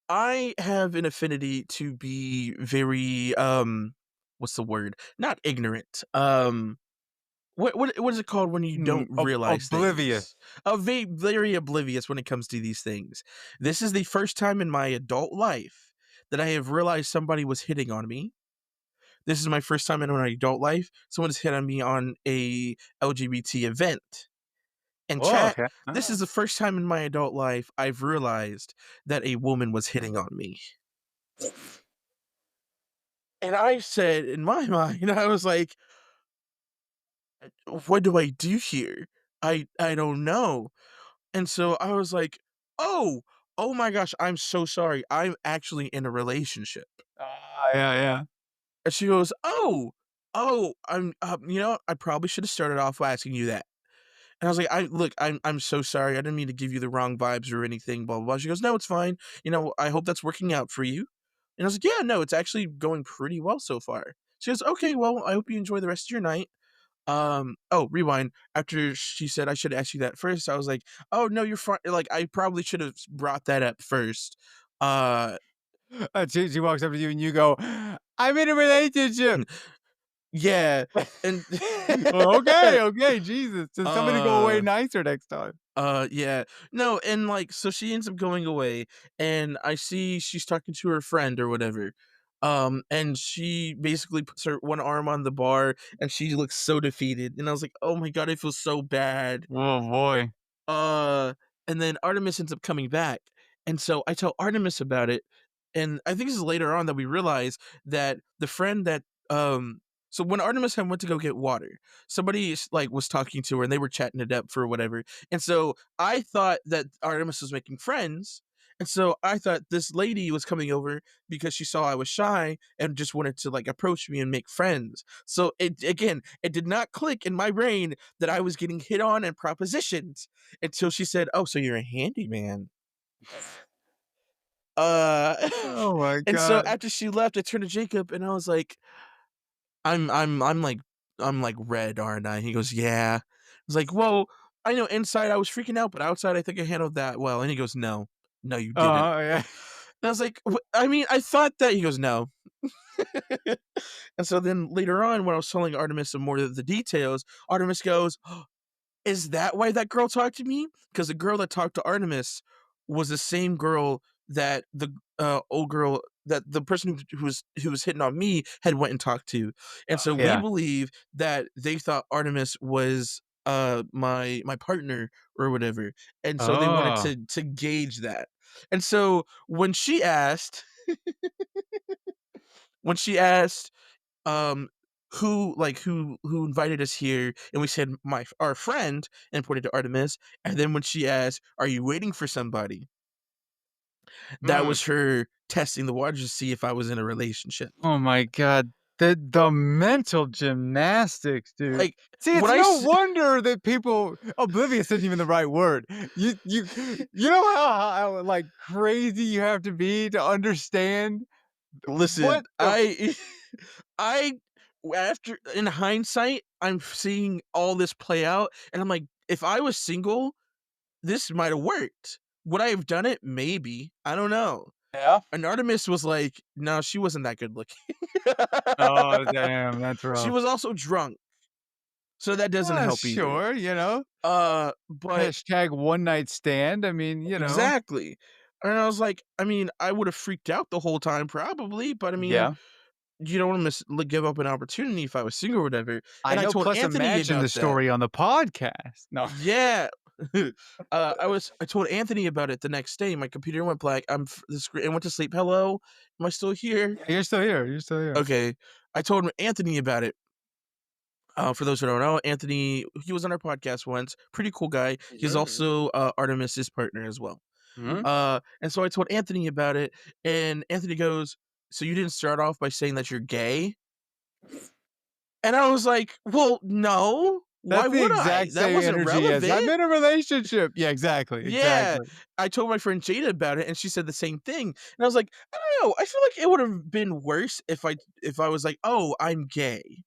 I have an affinity to be very, what's the word? Not ignorant. What is it called when you don't realize oblivious. things? Very oblivious when it comes to these things. This is the first time in my adult life that I have realized somebody was hitting on me. This is my first time in my adult life someone's hit on me on a LGBT event. And Oh, chat, okay. this is the first time in my adult life I've realized that a woman was hitting on me. And I said in my mind, I was like, "What do I do here? I don't know." And so I was like, "Oh, oh my gosh, I'm so sorry. I'm actually in a relationship." Yeah, yeah. And she goes, "Oh, oh, you know, I probably should have started off by asking you that." And I was like, "I look, I'm so sorry. I didn't mean to give you the wrong vibes or anything, blah blah blah." She goes, "No, it's fine. You know, I hope that's working out for you." And I was like, "Yeah, no, it's actually going pretty well so far." She goes, "Okay, well, I hope you enjoy the rest of your night." Oh, rewind. After she said I should ask you that first, I was like, "Oh, no, you're fine." Like, I probably should have brought that up first. Uh, She walks up to you and you go, "I'm in a relationship." yeah, and Well, okay, okay, Jesus. Just tell me to go away uh nicer next time. yeah. No, and, like, so she ends up going away, and I see she's talking to her friend or whatever, and she basically puts her one arm on the bar, and she looks so defeated, and I was like, "Oh my god, I feel so bad." Oh boy. Uh, and then Artemis ends up coming back, and so I tell Artemis about it, and I think this is later on that we realize that the friend that, so when Artemis had went to go get water, somebody like was talking to her and they were chatting it up for whatever, and so I thought that Artemis was making friends, and so I thought this lady was coming over because she saw I was shy and just wanted to like approach me and make friends. So it did not click in my brain that I was getting hit on and propositioned until she said, "Oh, so you're a handyman." Uh, Oh my and so god. after she left, I turned to Jacob and I was like, I'm like I'm like red, aren't I?" He goes, "Yeah." I was like, "Well, I know inside I was freaking out, but outside I think I handled that well." And he goes, "No, no, you didn't." Yeah. And I was like, I mean, I thought that." He goes, "No." And so then later on, when I was telling Artemis some more of the details, Artemis goes, "Is that why that girl talked to me? Because the girl that talked to Artemis was the same girl that the old girl that the person who was hitting on me had went and talked to, and so we Yeah. believe that they thought Artemis was my partner or whatever, and so they wanted Oh. to gauge that, and so when she asked um who invited us here, and we said our friend and pointed to Artemis, and then when she asked, "Are you waiting for somebody?" That Mm. was her testing the waters to see if I was in a relationship. Oh my god. The mental gymnastics, dude. Like See, when it's I no s- wonder that people oblivious isn't even the right word. You know how, like, crazy you have to be to understand listen, what the I after in hindsight, I'm seeing all this play out and I'm like, if I was single, this might have worked. Would I have done it? Maybe. I don't know. Yeah? And Artemis was like, "No, she wasn't that good looking." Oh, damn, that's She rough. was also drunk, so that doesn't help either. Sure, But hashtag one night stand. I mean, exactly. And I was like, I mean, I would have freaked out the whole time probably, but I mean, Yeah. you don't want to give up an opportunity if I was single or whatever. I And I know. told Plus, Anthony imagine the about that. story on the podcast. No, Yeah. I told Anthony about it the next day. My computer went black. The screen. I went to sleep. Hello, am I still here? you're still here. You're still here. Okay. I told Anthony about it. For those who don't know, Anthony, he was on our podcast once. Pretty cool guy. He's also Artemis's partner as well. Mhm. And so I told Anthony about it, and Anthony goes, "So you didn't start off by saying that you're gay?" And I was like, "Well, no. Why That's the would I? exact That same wasn't energy as I'm relevant." in a relationship. Yeah, exactly. Yeah. Exactly. I told my friend Jada about it, and she said the same thing. And I was like, "I don't know. I feel like it would have been worse if I was like, 'Oh, I'm gay,'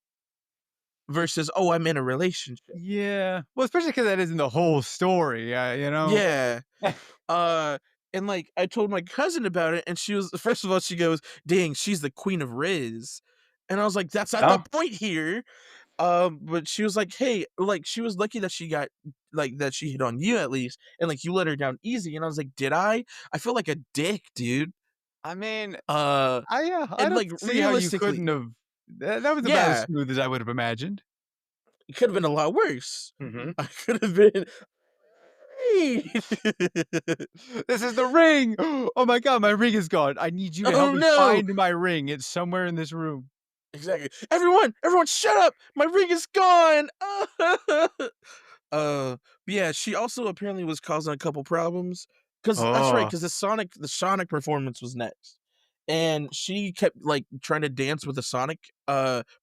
versus 'Oh, I'm in a relationship.'" Yeah. Well, especially because that isn't the whole story. Yeah. Uh, and, like, I told my cousin about it, and she was first of all, she goes, "Dang, she's the queen of Riz." And I was like, "That's not the Oh, point here." But she was like, "Hey," like, she was lucky that that she hit on you at least, and, like, you let her down easy, and I was like, "Did I? I feel like a dick, dude." I mean, Uh, I and, don't like, see how you realistically couldn't have. That was about as yeah, smooth as I would have imagined. it could've been a lot worse. Mhm. I could have been This is the ring. Oh my god, my ring is gone. I need you to help "Oh, me no." find my ring. It's somewhere in this room. Exactly. Everyone shut up! My ring is gone!" But yeah, she also apparently was causing a couple problems. Cause that's right, Oh. cause the Sonic performance was next. And she kept, like, trying to dance with the Sonic,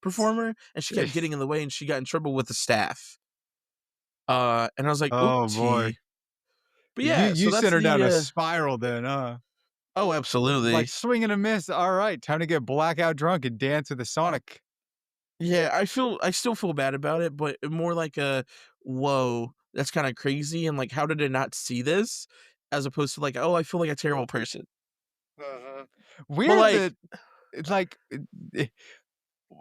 performer, and she kept getting in the way, and she got in trouble with the staff. And I was like, Oh boy. "Oopsie." But You yeah, so you that's sent her down the, a spiral then, huh? oh, Like absolutely. swing and a miss. All right, time to get blackout drunk and dance with the Sonic. Yeah, I still feel bad about it, but more like a, "Whoa, that's kinda crazy," and, like, "How did I not see this?" As opposed to, like, "Oh, I feel like a terrible person." Mhm. But, Weird like that it's like eh,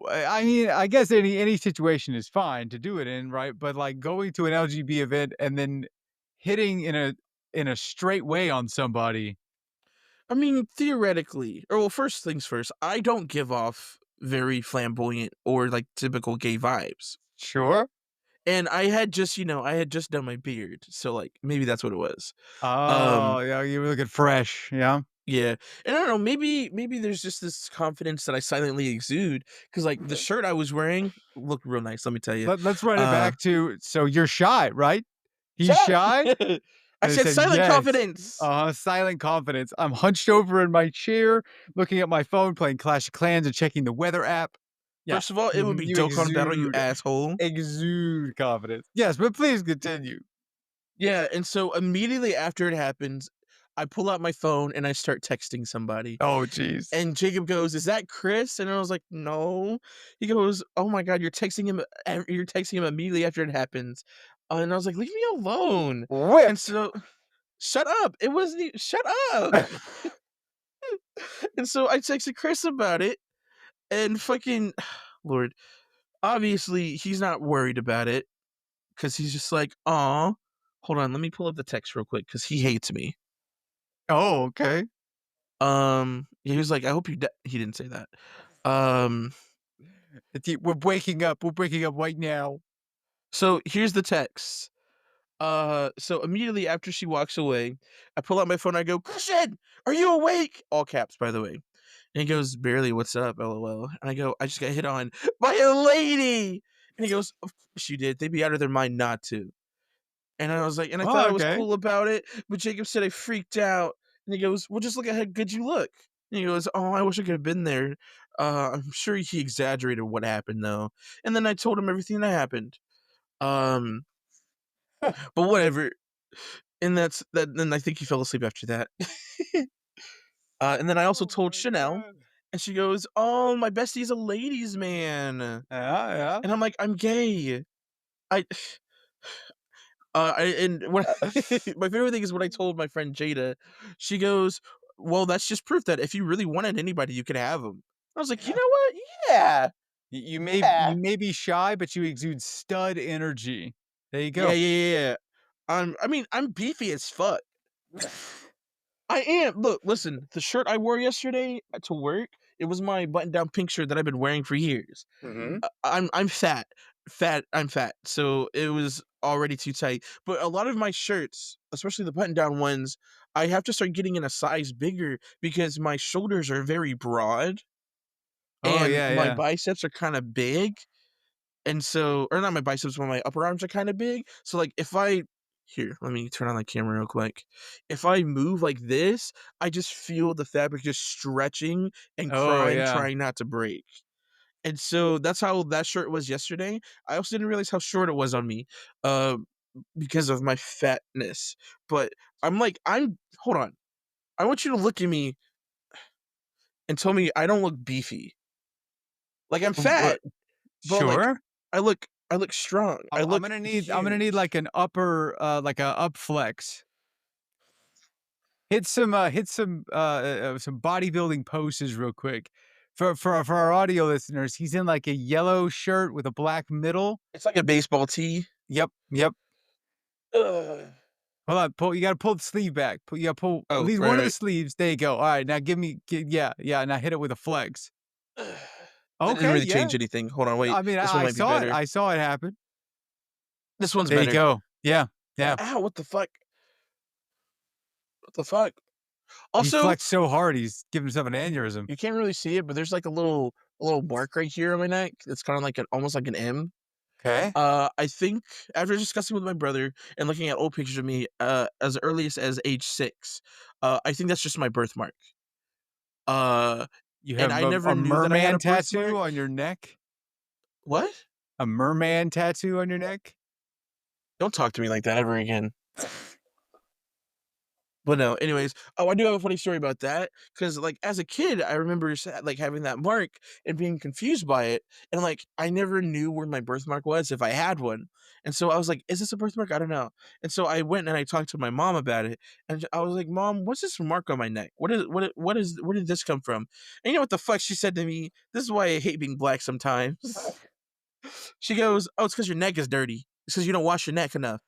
I mean, I guess any situation is fine to do it in, right? But like going to an LGB event and then hitting in a straight way on somebody. I mean, theoretically, or well, first things first, I don't give off very flamboyant or like typical gay vibes. Sure. And I had just done my beard, so like maybe that's what it was. Oh, Um, yeah, you were looking fresh. Yeah. yeah, and I don't know, maybe there's just this confidence that I silently exude because like the shirt I was wearing looked real nice. Let me tell you. Let's run it Uh, back to so you're shy, right? He's Shut shy? up! I And I said said, silent "Yes." confidence. Silent confidence. I'm hunched over in my chair, looking at my phone, playing Clash of Clans, and checking the weather app. Yeah. First of all, it would be You Dokkan Battle, you asshole. exude confidence. Yes, but please continue. Yeah, and so immediately after it happens, I pull out my phone and I start texting somebody. Oh, jeez. And Jacob goes, "Is that Chris?" And I was like, "No." He goes, "Oh my god, you're texting him immediately after it happens." And I was like, "Leave me alone." And Whipped. so shut up. It wasn't shut up. And so I texted Chris about it and fucking Lord, obviously he's not worried about it because he's just like, "Aw." Hold on, let me pull up the text real quick because he hates me. Oh, okay. He was like, "I hope you he didn't say that. Um, We're waking up. We're waking up right now. so here's the text. So immediately after she walks away, I pull out my phone, I go, "Christian, are you awake?" All caps, by the way. And he goes, "Barely, what's up, LOL?" And I go, "I just got hit on by a lady." And he goes, "Of course you did. They'd be out of their mind not to." And I was like, and I thought Oh, I was okay. cool about it, but Jacob said I freaked out. And he goes, "Well, just look at how good you look." And he goes, "Oh, I wish I could have been there." I'm sure he exaggerated what happened though. And then I told him everything that happened. Um, but whatever. And that's that. Then I think he fell asleep after that. And then I also Oh told my Chanel, god. and she goes, "Oh, my bestie's a ladies' man," Yeah, yeah. and I'm like, "I'm gay." I and when my favorite thing is when I told my friend Jada, she goes, "Well, that's just proof that if you really wanted anybody, you could have them." I was like, "You know what? Yeah, You yeah, may be shy, but you exude stud energy. There you yeah, go. yeah, yeah." Yeah. I mean, I'm beefy as fuck. I am. Look, listen, the shirt I wore yesterday to work, It was my button-down pink shirt that I've been wearing for years. Mm-hmm. I'm fat. I'm fat, so it was already too tight. But a lot of my shirts, especially the button-down ones, I have to start getting in a size bigger because my shoulders are very broad Oh and yeah, my yeah. biceps are kinda big, and so or not my biceps, but my upper arms are kinda big, so, like, if I here, let me turn on the camera real quick. If I move like this, I just feel the fabric just stretching and Oh crying, yeah. trying not to break. And so that's how that shirt was yesterday. I also didn't realize how short it was on me, uh, because of my fatness. But I'm hold on. I want you to look at me and tell me I don't look beefy. Like I'm What? fat, but like Sure. I look strong. I I'm look gonna need huge. like an upper like a up flex. Hit some bodybuilding poses real quick. For our audio listeners, he's in like a yellow shirt with a black middle. It's like a baseball tee. Yep, yep. Ugh. Hold on, pull. You gotta pull the sleeve back. You gotta pull at Oh, least right, one of the right. sleeves. There you go. All right, now yeah, yeah. Now hit it with a flex. Ugh. That didn't Okay, really yeah. change anything. Hold on, wait. I mean, This one I might be saw it. better. I saw it happen. This one's There you better. go. Yeah, yeah. Ow, what the fuck? What the fuck? He Also, flexed so hard, he's giving himself an aneurysm. you can't really see it, but there's like a little mark right here on my neck. It's kind of like an almost like an M. Okay. I think after discussing with my brother and looking at old pictures of me, as early as age 6, I think that's just my birthmark. Uh, You and have I never a knew that I had merman a tattoo birthmark. on your neck? What? A merman tattoo on your neck? Don't talk to me like that ever again. But no, anyways, oh, I do have a funny story about that because, like, as a kid, I remember like having that mark and being confused by it, and like I never knew where my birthmark was if I had one, and so I was like, "Is this a birthmark? I don't know." And so I went and I talked to my mom about it, and I was like, "Mom, what's this mark on my neck? Where did this come from?" And you know what the fuck she said to me? This is why I hate being black sometimes. She goes, "Oh, it's because your neck is dirty. It's because you don't wash your neck enough."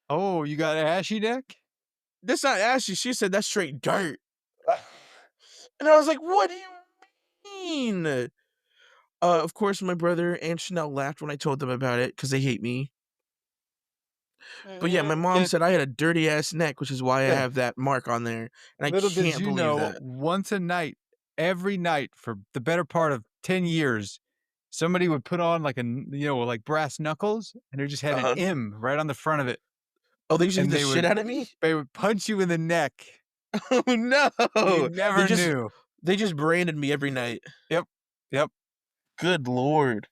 Oh, you got an ashy neck? That's not ashy. She said that's straight dirt. And I was like, "What do you mean?" Of course, my brother and Chanel laughed when I told them about it because they hate me. But yeah, my mom Yeah, said I had a dirty ass neck, which is why I yeah. have that mark on there, and I Little did can't you believe know, that. once a night, every night for the better part of 10 years, somebody would put on like like brass knuckles, and it just had an Uh-huh. M right on the front of it, Oh, they just beat and the shit out of me? they would punch you in the neck. Oh You no! They never just knew. they just branded me every night. Yep, yep. Good lord.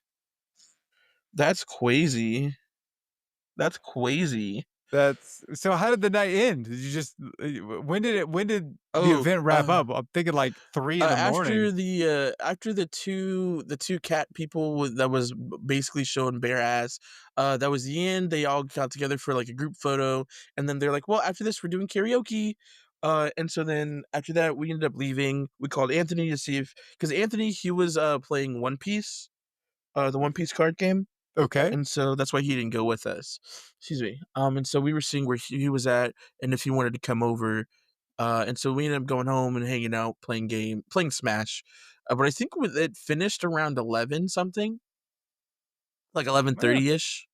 That's crazy. That's crazy. That's so how did the night end? Did you just when did the Oh, event wrap up? I'm thinking like 3 in the morning. after the two cat people that was basically showing bare ass, that was the end. They all got together for like a group photo, and then they're like, "Well, after this, we're doing karaoke." And so then after that, we ended up leaving. We called Anthony to see if because Anthony he was playing One Piece, the One Piece card game. Okay. And so that's why he didn't go with us. Excuse me. And so we were seeing where he was at and if he wanted to come over. And so we ended up going home and hanging out, playing Smash. But I think it finished around 11 something, like Yeah. 11:30 ish.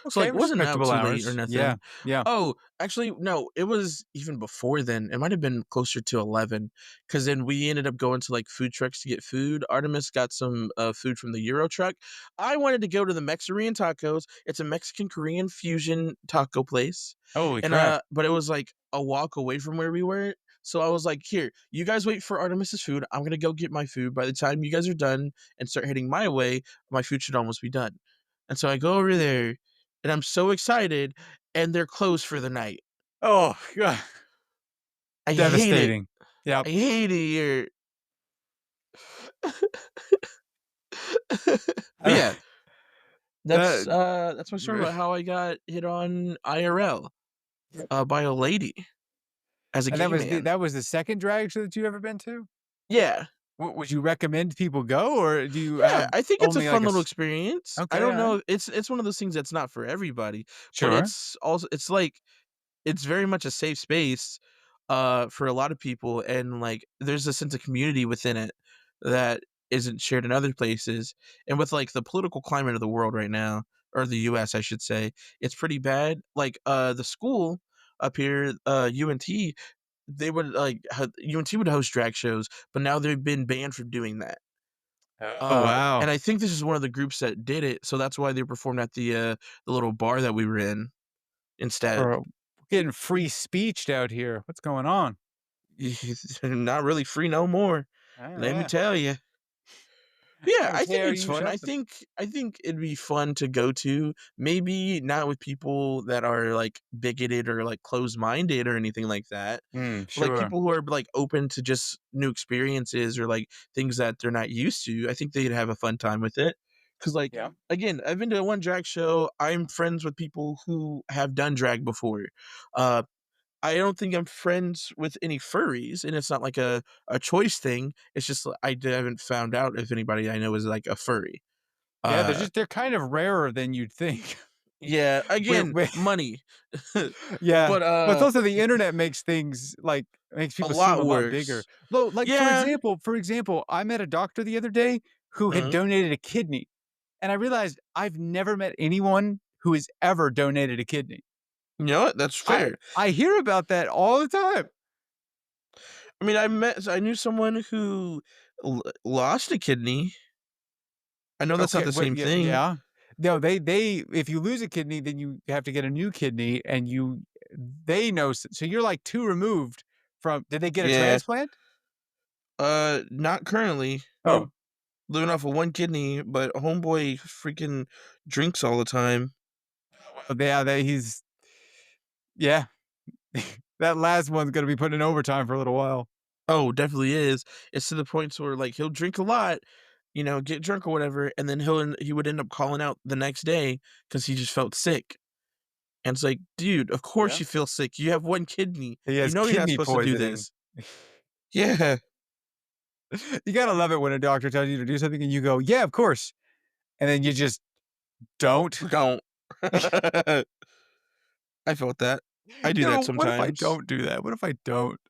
So Okay, like wasn't out respectable too late or hours. Yeah. nothing. Yeah. Oh, actually no, it was even before then. It might have been closer to 11 cuz then we ended up going to like food trucks to get food. Artemis got some food from the Euro truck. I wanted to go to the Mexican Tacos. It's a Mexican Korean fusion taco place. Holy And crap. but it was like a walk away from where we were. So I was like, "Here, you guys wait for Artemis's food. I'm going to go get my food. By the time you guys are done and start heading my way, my food should almost be done." And so I go over there and I'm so excited, and they're closed for the night. Oh, god. I hate it. Devastating. Yep. I hate it here. But yeah, That that's my story about how I got hit on IRL by a lady as a and gay man. that was the second drag show that you've ever been to? Yeah. Would you recommend people go, or do you Yeah, have I think it's a only like fun a little s experience. I okay, don't alright. know, it's one of those things that's not for everybody, but Sure. it's like it's very much a safe space, for a lot of people, and, like, there's a sense of community within it that isn't shared in other places. And with like the political climate of the world right now, or the US, I should say, it's pretty bad. Like the school up here, UNT, they would UNT would host drag shows, but now they've been banned from doing that. Oh, wow. And I think this is one of the groups that did it, so that's why they performed at the little bar that we were in instead. Bro, we're getting free speeched out here. What's going on? Not really free no more. Oh, Let me yeah. tell you. Yeah, How I think dare it's you fun. shut I think it'd be fun to go to. Maybe not with people that are like bigoted or like closed-minded or anything like that. But like sure. people who are like open to just new experiences or like things that they're not used to. I think they'd have a fun time with it. Cause like Yeah. again, I've been to one drag show. I'm friends with people who have done drag before. Uh I don't think I'm friends with any furries, and it's not like a choice thing. It's just haven't found out if anybody I know is like a furry. Yeah, Uh, they're kind of rarer than you'd think. yeah, again, We money, yeah, but but it's also the internet makes things, like makes a people seem lot a lot bigger. worse. Well, like, Yeah, for example, I met a doctor the other day who had mhm. donated a kidney, and I realized I've never met anyone who has ever donated a kidney. You know what? That's fair. I hear about that all the time. I mean, I knew someone who lost a kidney. I know that's not Okay, the wait, same yeah, thing. yeah. No, they if you lose a kidney, then you have to get a new kidney, and they know, so you're like 2 removed from. Did they get a Yeah. transplant? Not currently. Oh, Nope. Living off of one kidney, but homeboy freaking drinks all the time. yeah, yeah. That last one's gonna be put in overtime for a little while. Oh, definitely is. It's to the point to where, like, he'll drink a lot, get drunk or whatever, and then he would end up calling out the next day because he just felt sick. And it's like, dude, of course Yeah. you feel sick. You have one kidney. He You has know you're not kidney supposed to do poisoning. this. Yeah, You gotta love it when a doctor tells you to do something and you go, "Yeah, of course," and then you just don't. don't. I felt that. I do that What if I sometimes. don't do that? What if I don't?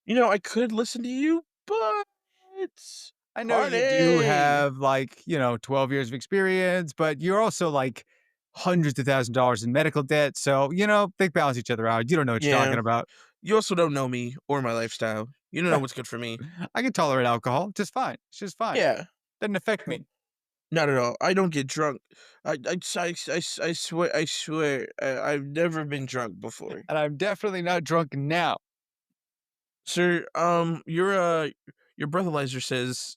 I could listen to you, but I know you do party. have, like, 12 years of experience, but you're also, like, hundreds of $1,000s in medical debt, so, they balance each other out. You don't know what you're Yeah. talking about. You also don't know me or my lifestyle. You don't know what's good for me. I can tolerate alcohol just fine. It's just fine. Yeah. Doesn't affect me, Not at all. I don't get drunk. I swear, I've never been drunk before. and I'm definitely not drunk now. Sir, your breathalyzer says,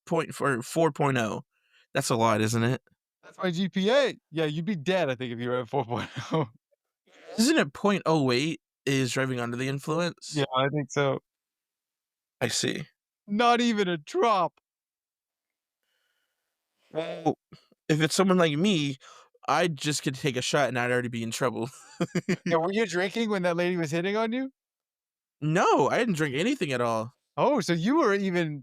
point for 4.0. That's a lot, isn't it? That's my GPA. Yeah, you'd be dead, I think, if you were at 4.0. Isn't it point oh eight is driving under the Yeah, influence? I think so. I see. Not even a drop. Well, if it's someone like me, I just could take a shot and I'd already be in trouble. Yeah, were you drinking when that lady was hitting on you? No, I didn't drink anything at all. Oh, so you were even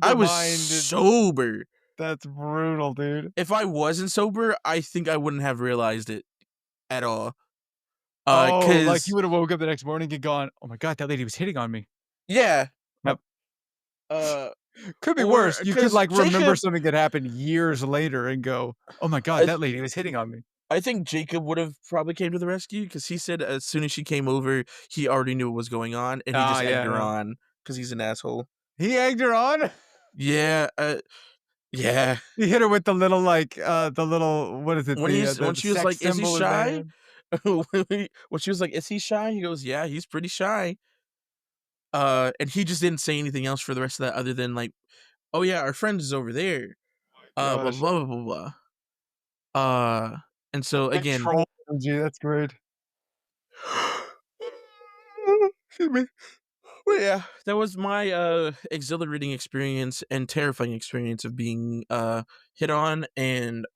I was sober-minded. sober. That's brutal, dude. If I wasn't sober, I think I wouldn't have realized it at all. Oh, like you Cause would have woke up the next morning and gone, "Oh my god, that lady was hitting on me." yeah, Yep. uh, Could be or worse. You could, cause like, remember Jacob, something that happened years later and go, "Oh my god, I that lady was hitting on me." I think Jacob would have probably came to the rescue because he said as soon as she came over, he already knew what was going on and he Ah, just egged yeah, her yeah. on because he's an asshole. He egged her on? Yeah, yeah. He hit her with the little, like, the little, what is it? When The she was sex like, "Is he symbol in the shy?" hand. When she was like, "Is he shy?" He goes, "Yeah, he's pretty shy." And he just didn't say anything else for the rest of that other than like, "Oh yeah, our friend is over there." Blah Gosh. blah blah blah blah. And so Big again, troll energy, that's great. excuse me. Well, yeah, that was my exhilarating experience and terrifying experience of being hit on and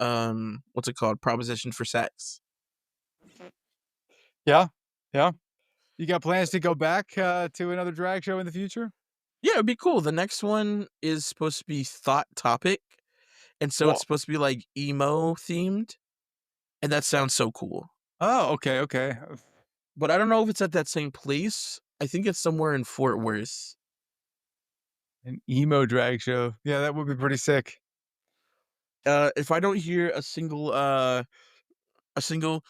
what's it called? Propositioned for sex. Yeah, yeah. You got plans to go back, to another drag show in the future? Yeah, it'd be cool. The next one is supposed to be thought topic, and so it's Well, supposed to be like emo themed, and that sounds so cool. oh, okay, okay. But I don't know if it's at that same place. I think it's somewhere in Fort Worth. An emo drag show. Yeah, that would be pretty sick. If I don't hear a single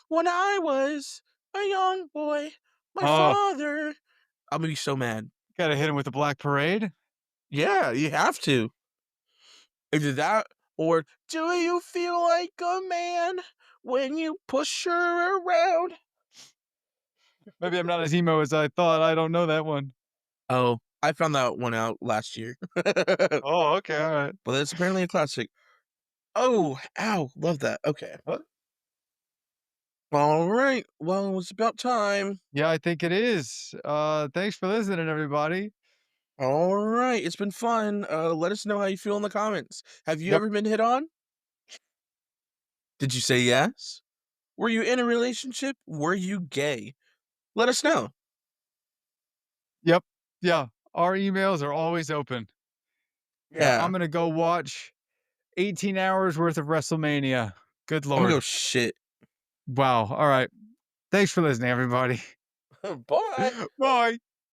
"When I was a young boy, my Oh, father," I'm gonna be so mad. gotta hit him with the Black Parade. Yeah, you have to. Either that or "Do you feel like a man when you push her around?" Maybe I'm not as emo as I thought. I don't know that one. Oh, I found that one out last year. But Oh, okay, all right. it's apparently a classic. Oh, ow, love that. Okay. All right. Well, it's about time. Yeah, I think it is. Thanks for listening, everybody. All right. It's been fun. Let us know how you feel in the comments. Have you Yep, ever been hit on? Did you say yes? Were you in a relationship? Were you gay? Let us know. yep, yeah. Our emails are always open. Yeah, I'm Yeah. gonna go watch 18 hours worth of WrestleMania. Good I'm gonna go lord. shit. Wow. All right. Thanks for listening, everybody. Bye. Bye.